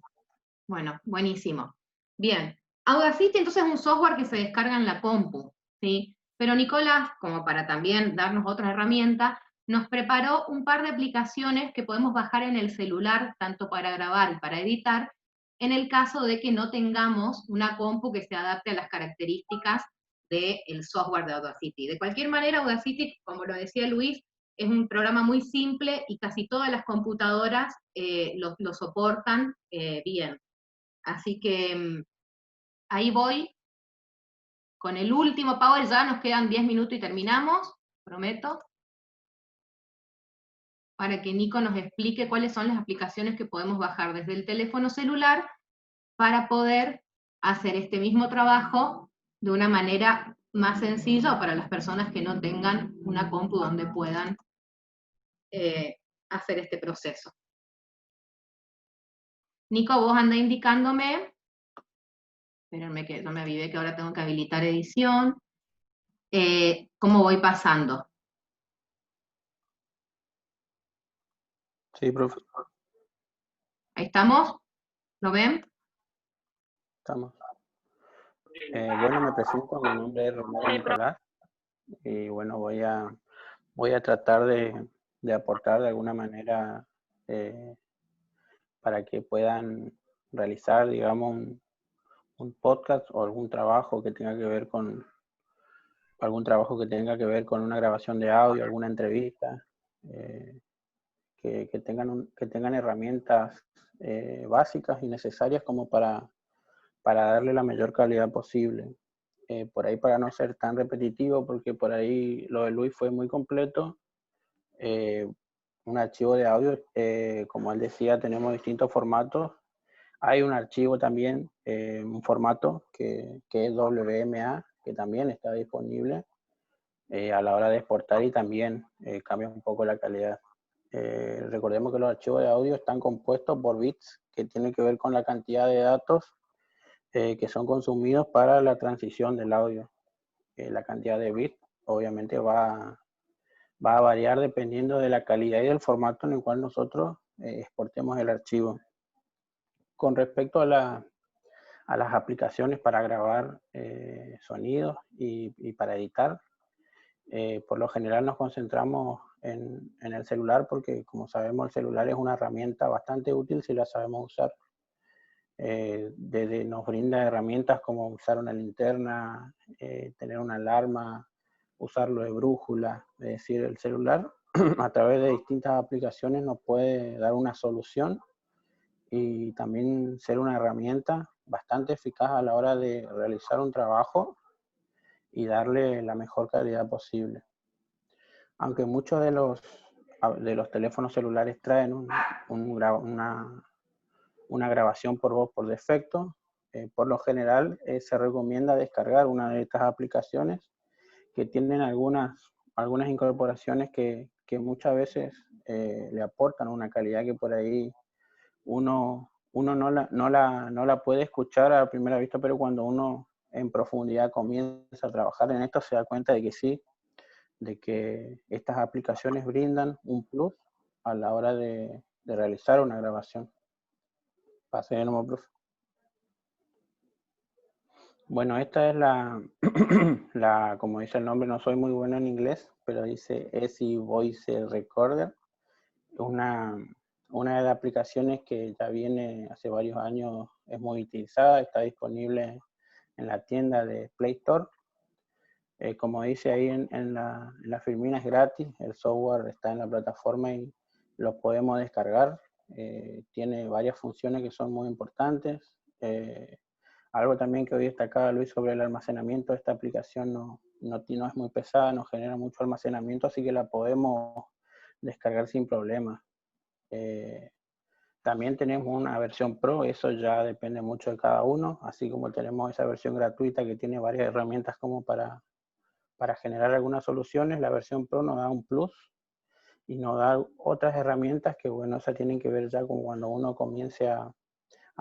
Bueno, buenísimo. Bien, Audacity entonces es un software que se descarga en la compu, ¿sí? Pero Nicolás, como para también darnos otra herramienta, nos preparó un par de aplicaciones que podemos bajar en el celular, tanto para grabar y para editar, en el caso de que no tengamos una compu que se adapte a las características del software de Audacity. De cualquier manera, Audacity, como lo decía Luis, es un programa muy simple y casi todas las computadoras lo soportan bien. Así que ahí voy con el último power, ya nos quedan 10 minutos y terminamos, prometo, para que Nico nos explique cuáles son las aplicaciones que podemos bajar desde el teléfono celular para poder hacer este mismo trabajo de una manera más sencilla para las personas que no tengan una compu donde puedan hacer este proceso. Nico, vos anda indicándome, espérenme que no me avivé que ahora tengo que habilitar edición, cómo voy pasando. Sí, profe. Ahí estamos, ¿lo ven? Estamos. Bueno, me presento, mi nombre es Romero Nicolás y bueno, voy a tratar de aportar de alguna manera para que puedan realizar, digamos, un podcast o algún trabajo que tenga que ver con una grabación de audio, alguna entrevista, que tengan herramientas básicas y necesarias como para darle la mayor calidad posible. Por ahí, para no ser tan repetitivo, porque por ahí lo de Luis fue muy completo, un archivo de audio, como él decía, tenemos distintos formatos. Hay un archivo también, un formato que es WMA, que también está disponible a la hora de exportar y también cambia un poco la calidad. Recordemos que los archivos de audio están compuestos por bits, que tienen que ver con la cantidad de datos que son consumidos para la transición del audio. La cantidad de bits obviamente va a variar dependiendo de la calidad y del formato en el cual nosotros exportemos el archivo. Con respecto a las aplicaciones para grabar sonidos y para editar, por lo general nos concentramos en el celular porque, como sabemos, el celular es una herramienta bastante útil si la sabemos usar. Desde nos brinda herramientas como usar una linterna, tener una alarma, usarlo de brújula, es decir, el celular a través de distintas aplicaciones nos puede dar una solución y también ser una herramienta bastante eficaz a la hora de realizar un trabajo y darle la mejor calidad posible. Aunque muchos de los teléfonos celulares traen una grabación por voz por defecto, por lo general se recomienda descargar una de estas aplicaciones que tienen algunas incorporaciones que que muchas veces le aportan una calidad que por ahí uno no la puede escuchar a primera vista, pero cuando uno en profundidad comienza a trabajar en esto se da cuenta de que sí, de que estas aplicaciones brindan un plus a la hora de realizar una grabación. Pase de nuevo, profe. Bueno, esta es como dice el nombre, no soy muy bueno en inglés, pero dice ESI Voice Recorder. Una de las aplicaciones que ya viene hace varios años, es muy utilizada, está disponible en la tienda de Play Store. Como dice ahí en la firmina, es gratis, el software está en la plataforma y lo podemos descargar. Tiene varias funciones que son muy importantes. Algo también que hoy destacaba Luis sobre el almacenamiento, esta aplicación no es muy pesada, no genera mucho almacenamiento, así que la podemos descargar sin problema. También tenemos una versión Pro, eso ya depende mucho de cada uno, así como tenemos esa versión gratuita que tiene varias herramientas como para generar algunas soluciones. La versión Pro nos da un plus y nos da otras herramientas que, bueno, se tienen que ver ya con cuando uno comience a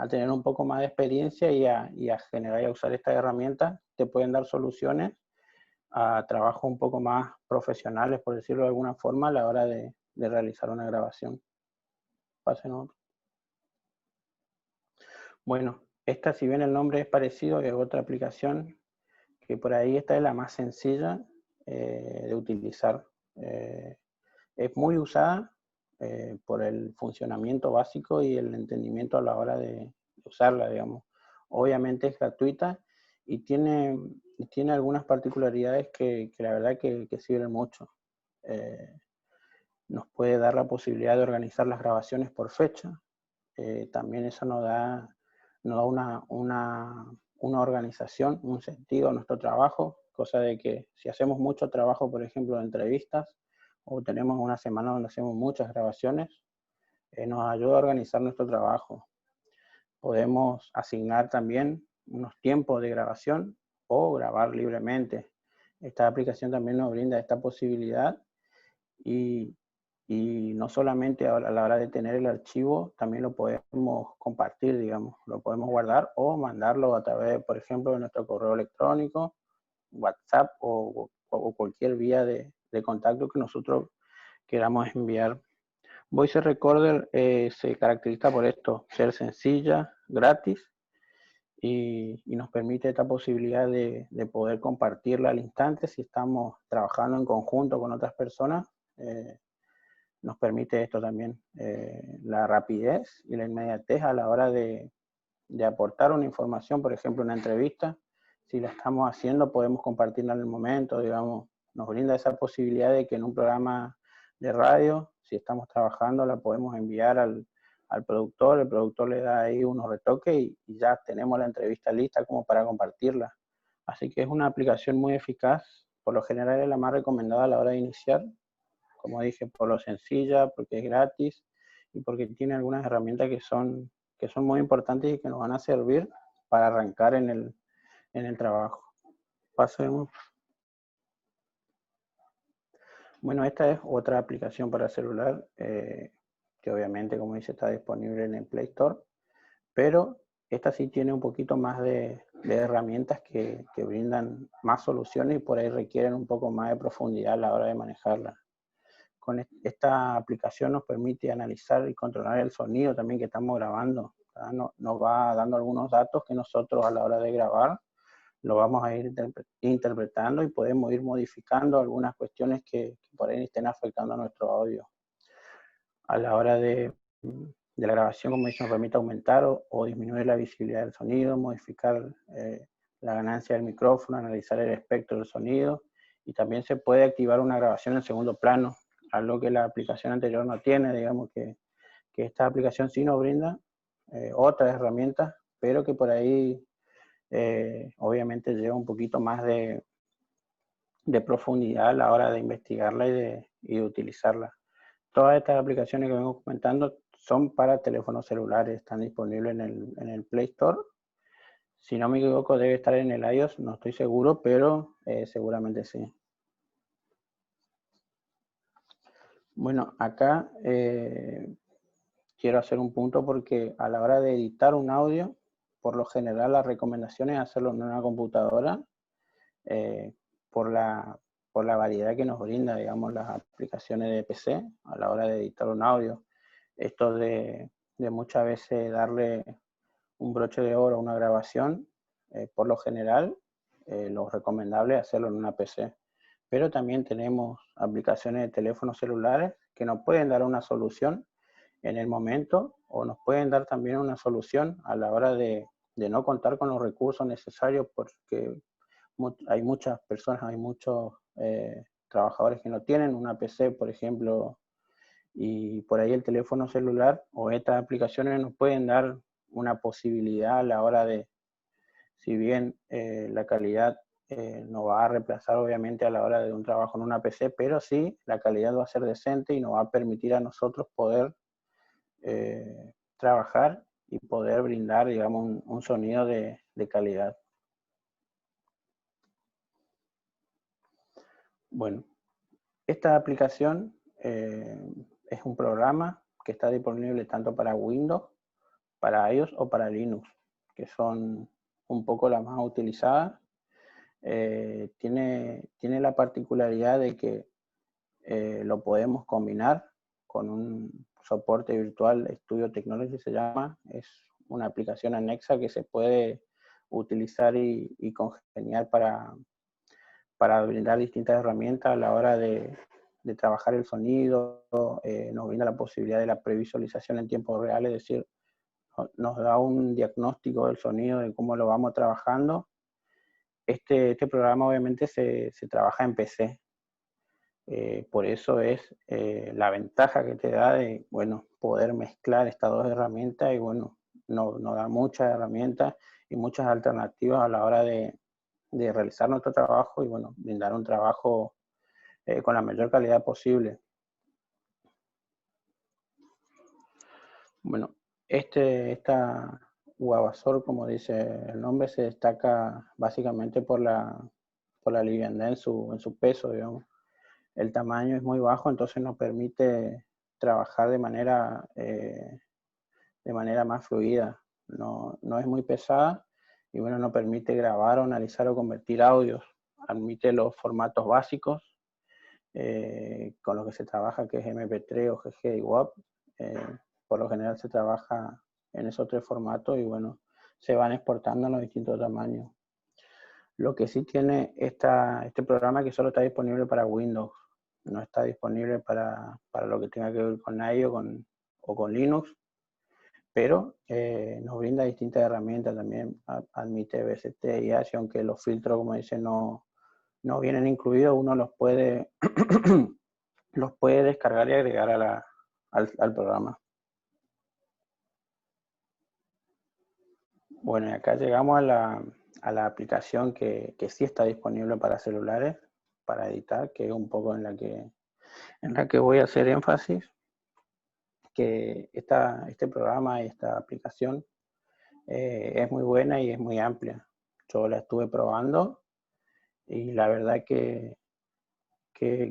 tener un poco más de experiencia y a generar y a usar estas herramientas, te pueden dar soluciones a trabajos un poco más profesionales, por decirlo de alguna forma, a la hora de realizar una grabación. Pasen otro. Bueno, esta, si bien el nombre es parecido, es otra aplicación que por ahí esta es la más sencilla de utilizar. Es muy usada por el funcionamiento básico y el entendimiento a la hora de usarla, digamos. Obviamente es gratuita y tiene algunas particularidades que la verdad que sirven mucho. Nos puede dar la posibilidad de organizar las grabaciones por fecha. También eso nos da una organización, un sentido a nuestro trabajo, cosa de que si hacemos mucho trabajo, por ejemplo, de entrevistas, o tenemos una semana donde hacemos muchas grabaciones, nos ayuda a organizar nuestro trabajo. Podemos asignar también unos tiempos de grabación o grabar libremente. Esta aplicación también nos brinda esta posibilidad y no solamente a la hora de tener el archivo, también lo podemos compartir, digamos, lo podemos guardar o mandarlo a través, por ejemplo, de nuestro correo electrónico, WhatsApp o cualquier vía de contacto que nosotros queramos enviar. Voice Recorder se caracteriza por esto, ser sencilla, gratis, y nos permite esta posibilidad de poder compartirla al instante si estamos trabajando en conjunto con otras personas. Nos permite esto también, la rapidez y la inmediatez a la hora de aportar una información, por ejemplo, una entrevista. Si la estamos haciendo, podemos compartirla en el momento, digamos, nos brinda esa posibilidad de que en un programa de radio, si estamos trabajando, la podemos enviar al productor, el productor le da ahí unos retoques y ya tenemos la entrevista lista como para compartirla. Así que es una aplicación muy eficaz, por lo general es la más recomendada a la hora de iniciar, como dije, por lo sencilla, porque es gratis y porque tiene algunas herramientas que son muy importantes y que nos van a servir para arrancar en el trabajo. Pasemos. Bueno, esta es otra aplicación para celular, que obviamente, como dice, está disponible en el Play Store, pero esta sí tiene un poquito más de herramientas que brindan más soluciones y por ahí requieren un poco más de profundidad a la hora de manejarla. Con esta aplicación nos permite analizar y controlar el sonido también que estamos grabando. Nos va dando algunos datos que nosotros a la hora de grabar lo vamos a ir interpretando y podemos ir modificando algunas cuestiones que por ahí estén afectando a nuestro audio. A la hora de la grabación, como dice, nos permite aumentar o disminuir la visibilidad del sonido, modificar la ganancia del micrófono, analizar el espectro del sonido y también se puede activar una grabación en segundo plano, algo que la aplicación anterior no tiene. Digamos que esta aplicación sí nos brinda otras herramientas, pero que por ahí obviamente lleva un poquito más de profundidad a la hora de investigarla y de utilizarla. Todas estas aplicaciones que vengo comentando son para teléfonos celulares, están disponibles en el Play Store. Si no me equivoco, debe estar en el iOS, no estoy seguro, pero seguramente sí. Bueno, acá quiero hacer un punto porque a la hora de editar un audio, por lo general la recomendación es hacerlo en una computadora por la variedad que nos brinda, digamos, las aplicaciones de PC a la hora de editar un audio. Esto de muchas veces darle un broche de oro a una grabación, por lo general, lo recomendable es hacerlo en una PC. Pero también tenemos aplicaciones de teléfonos celulares que nos pueden dar una solución en el momento o nos pueden dar también una solución a la hora de no contar con los recursos necesarios, porque hay muchas personas, hay muchos trabajadores que no tienen una PC, por ejemplo, y por ahí el teléfono celular o estas aplicaciones nos pueden dar una posibilidad a la hora de, si bien la calidad no va a reemplazar obviamente a la hora de un trabajo en una PC, pero sí la calidad va a ser decente y nos va a permitir a nosotros poder trabajar y poder brindar, digamos, un sonido de calidad. Bueno, esta aplicación es un programa que está disponible tanto para Windows, para iOS o para Linux, que son un poco las más utilizadas. Tiene la particularidad de que lo podemos combinar con un soporte virtual, Studio Technology se llama, es una aplicación anexa que se puede utilizar y congeniar para brindar distintas herramientas a la hora de trabajar el sonido. Nos brinda la posibilidad de la previsualización en tiempo real, es decir, nos da un diagnóstico del sonido, de cómo lo vamos trabajando. Este programa obviamente se trabaja en PC. Por eso es la ventaja que te da de, bueno, poder mezclar estas dos herramientas y, bueno, nos da muchas herramientas y muchas alternativas a la hora de realizar nuestro trabajo y, bueno, brindar un trabajo con la mayor calidad posible. Bueno, esta Wavasor, como dice el nombre, se destaca básicamente por la liviandad en su peso, digamos. El tamaño es muy bajo, entonces nos permite trabajar de manera más fluida. No es muy pesada y, bueno, nos permite grabar o analizar o convertir audios. Admite los formatos básicos con los que se trabaja, que es MP3 o GG y WAV. Por lo general se trabaja en esos tres formatos y, bueno, se van exportando en los distintos tamaños. Lo que sí tiene este programa es que solo está disponible para Windows, no está disponible para lo que tenga que ver con iOS o con Linux, pero nos brinda distintas herramientas también. Admite VST y ASCII, aunque los filtros, como dice, no vienen incluidos, uno los puede descargar y agregar al programa. Bueno, y acá llegamos a la aplicación que sí está disponible para celulares, para editar, que es un poco en la que voy a hacer énfasis, que este programa y esta aplicación es muy buena y es muy amplia. Yo la estuve probando y la verdad que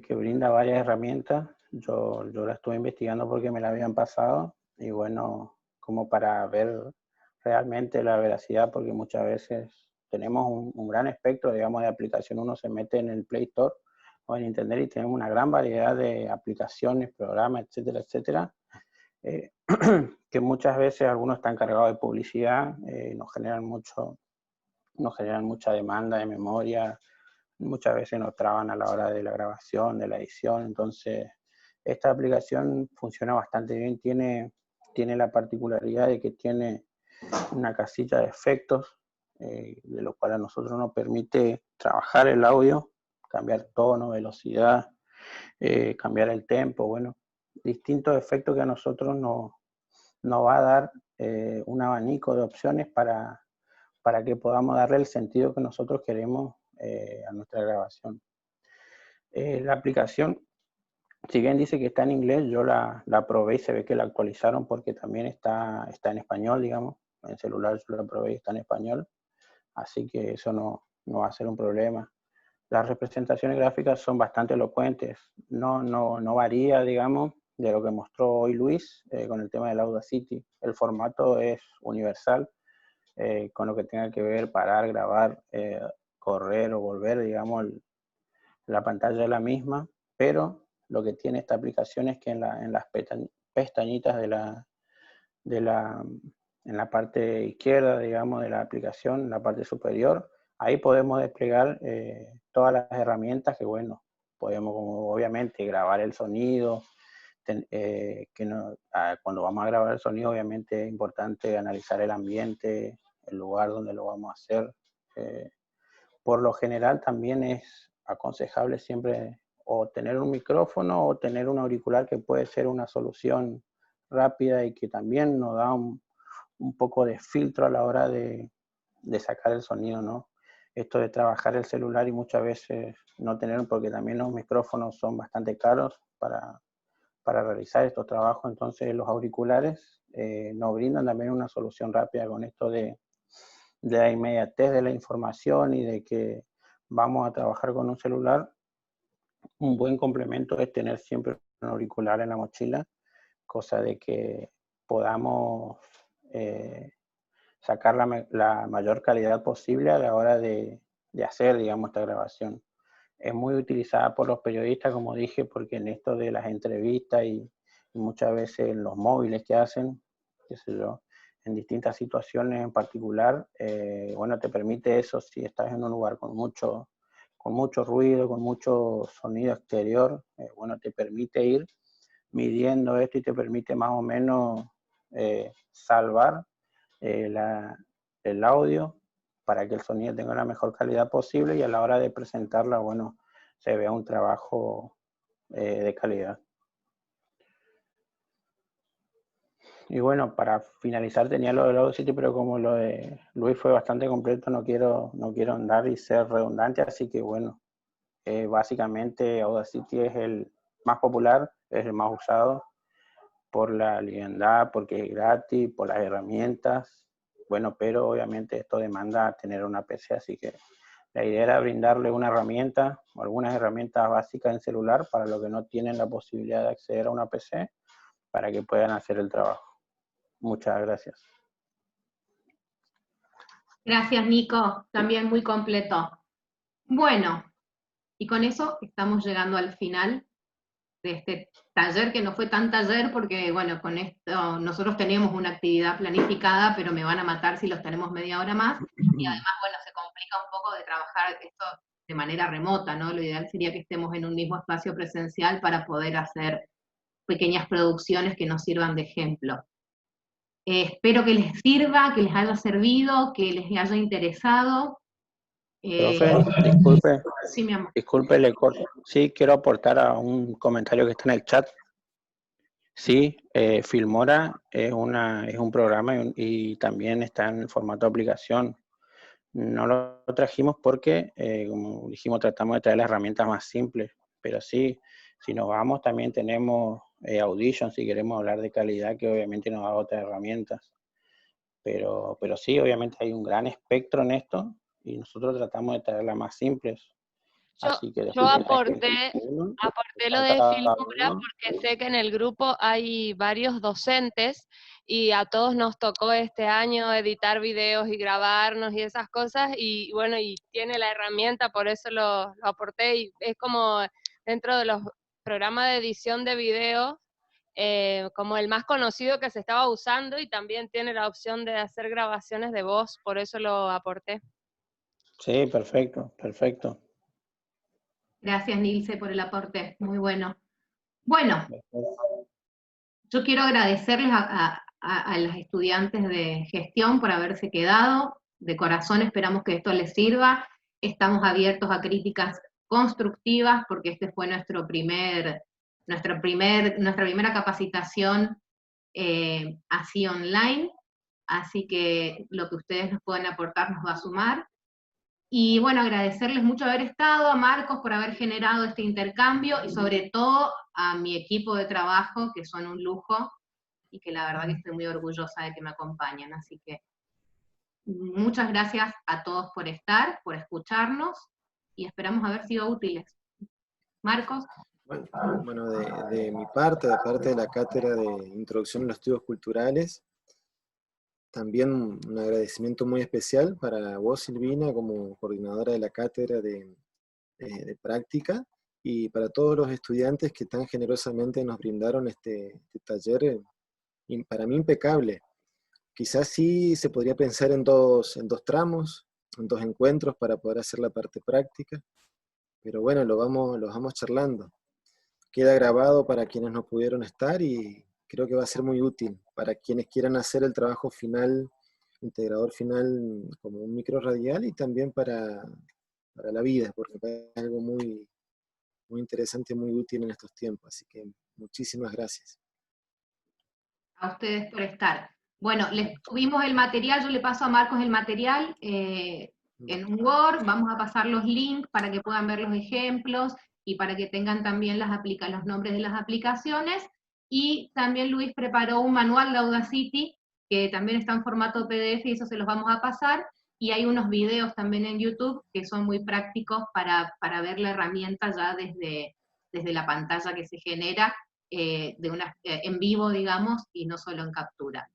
brinda varias herramientas. Yo la estuve investigando porque me la habían pasado y, bueno, como para ver realmente la veracidad, porque muchas veces tenemos un gran espectro, digamos, de aplicación. Uno se mete en el Play Store o en Internet y tenemos una gran variedad de aplicaciones, programas, etcétera, etcétera, que muchas veces algunos están cargados de publicidad, nos generan mucha demanda de memoria, muchas veces nos traban a la hora de la grabación, de la edición. Entonces, esta aplicación funciona bastante bien, tiene la particularidad de que tiene una casilla de efectos, de lo cual a nosotros nos permite trabajar el audio, cambiar tono, velocidad, cambiar el tempo, bueno, distintos efectos que a nosotros nos va a dar un abanico de opciones para que podamos darle el sentido que nosotros queremos a nuestra grabación. La aplicación, si bien dice que está en inglés, yo la probé y se ve que la actualizaron porque también está en español, digamos. En celular yo la probé y está en español, así que eso no va a ser un problema. las representaciones gráficas son bastante elocuentes. No varía, digamos, de lo que mostró hoy Luis con el tema del Audacity. El formato es universal, con lo que tenga que ver parar, grabar, correr o volver, digamos, la pantalla es la misma, pero lo que tiene esta aplicación es que en las pestañitas en la parte izquierda, digamos, de la aplicación, en la parte superior, ahí podemos desplegar todas las herramientas que, bueno, podemos obviamente grabar el sonido, cuando vamos a grabar el sonido, obviamente es importante analizar el ambiente, el lugar donde lo vamos a hacer. Por lo general también es aconsejable siempre o tener un micrófono o tener un auricular, que puede ser una solución rápida y que también nos da un poco de filtro a la hora de sacar el sonido, ¿no? Esto de trabajar el celular y muchas veces no tener, porque también los micrófonos son bastante caros para realizar estos trabajos, entonces los auriculares nos brindan también una solución rápida con esto de la inmediatez de la información y de que vamos a trabajar con un celular. Un buen complemento es tener siempre un auricular en la mochila, cosa de que podamos sacar la mayor calidad posible a la hora de hacer, digamos, esta grabación. Es muy utilizada por los periodistas, como dije, porque en esto de las entrevistas y muchas veces en los móviles que hacen, qué sé yo, en distintas situaciones en particular, bueno, te permite eso si estás en un lugar con mucho ruido, con mucho sonido exterior, bueno, te permite ir midiendo esto y te permite más o menos salvar el audio para que el sonido tenga la mejor calidad posible y a la hora de presentarla, bueno, se vea un trabajo de calidad. Y bueno, para finalizar tenía lo del Audacity, pero como lo de Luis fue bastante completo, no quiero andar y ser redundante, así que bueno, básicamente Audacity es el más popular, es el más usado por la liviandad, porque es gratis, por las herramientas, bueno, pero obviamente esto demanda tener una PC, así que la idea era brindarle una herramienta o algunas herramientas básicas en celular para los que no tienen la posibilidad de acceder a una PC, para que puedan hacer el trabajo. Muchas gracias. Gracias, Nico, también muy completo. Bueno, y con eso estamos llegando al final de este taller, que no fue tan taller porque, bueno, con esto nosotros teníamos una actividad planificada, pero me van a matar si los tenemos media hora más, y además, bueno, se complica un poco de trabajar esto de manera remota, ¿no? Lo ideal sería que estemos en un mismo espacio presencial para poder hacer pequeñas producciones que nos sirvan de ejemplo. Espero que les sirva, que les haya servido, que les haya interesado. Profe, disculpe. Sí, mi amor. Disculpe, le corto. Sí, quiero aportar a un comentario que está en el chat. Sí, Filmora es un programa y también está en formato de aplicación. No lo trajimos porque, como dijimos, tratamos de traer las herramientas más simples. Pero sí, si nos vamos, también tenemos Audition, si queremos hablar de calidad, que obviamente nos da otras herramientas. Pero sí, obviamente hay un gran espectro en esto y nosotros tratamos de traerlas más simples. Así que Yo aporté lo de Filmora porque sé que en el grupo hay varios docentes y a todos nos tocó este año editar videos y grabarnos y esas cosas, y bueno, y tiene la herramienta, por eso lo aporté, y es como dentro de los programas de edición de video, como el más conocido que se estaba usando, y también tiene la opción de hacer grabaciones de voz, por eso lo aporté. Sí, perfecto, perfecto. Gracias, Nilce, por el aporte, muy bueno. Bueno, yo quiero agradecerles a las estudiantes de gestión por haberse quedado. De corazón esperamos que esto les sirva. Estamos abiertos a críticas constructivas porque este fue nuestra primera capacitación así online. Así que lo que ustedes nos puedan aportar nos va a sumar. Y bueno, agradecerles mucho haber estado, a Marcos por haber generado este intercambio, y sobre todo a mi equipo de trabajo, que son un lujo, y que la verdad que estoy muy orgullosa de que me acompañen. Así que muchas gracias a todos por estar, por escucharnos, y esperamos haber sido útiles. Marcos. Bueno, de mi parte, de parte de la cátedra de Introducción a los Estudios Culturales, también un agradecimiento muy especial para vos, Silvina, como coordinadora de la cátedra de práctica, y para todos los estudiantes que tan generosamente nos brindaron este taller, para mí impecable. Quizás sí se podría pensar en dos tramos, en 2 encuentros para poder hacer la parte práctica, pero bueno, lo vamos charlando. Queda grabado para quienes no pudieron estar y creo que va a ser muy útil para quienes quieran hacer el trabajo final, integrador final como un micro radial, y también para la vida, porque es algo muy, muy interesante y muy útil en estos tiempos. Así que muchísimas gracias. A ustedes por estar. Bueno, les subimos el material, yo le paso a Marcos el material en un Word, vamos a pasar los links para que puedan ver los ejemplos y para que tengan también los nombres de las aplicaciones, y también Luis preparó un manual de Audacity, que también está en formato PDF y eso se los vamos a pasar, y hay unos videos también en YouTube que son muy prácticos para ver la herramienta ya desde la pantalla que se genera, en vivo, digamos, y no solo en captura.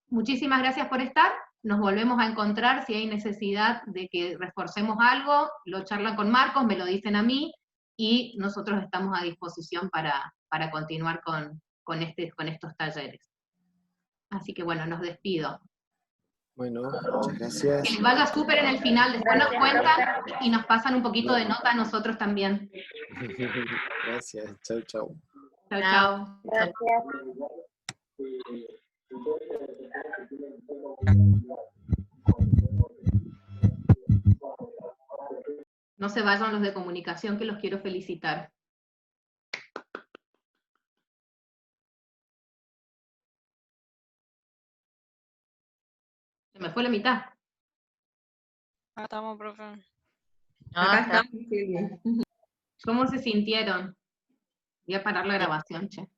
Muchísimas gracias por estar, nos volvemos a encontrar si hay necesidad de que reforcemos algo, lo charlan con Marcos, me lo dicen a mí, y nosotros estamos a disposición para continuar con estos talleres. Así que bueno, nos despido. Bueno, muchas gracias. Que les vaya súper en el final, después nos cuentan y nos pasan un poquito de nota a nosotros también. Gracias, chau, chau. Chau, chau. Gracias. No se vayan los de comunicación, que los quiero felicitar. Se me fue la mitad. Acá estamos, profe. Acá estamos, Silvia. ¿Cómo se sintieron? Voy a parar la grabación, che.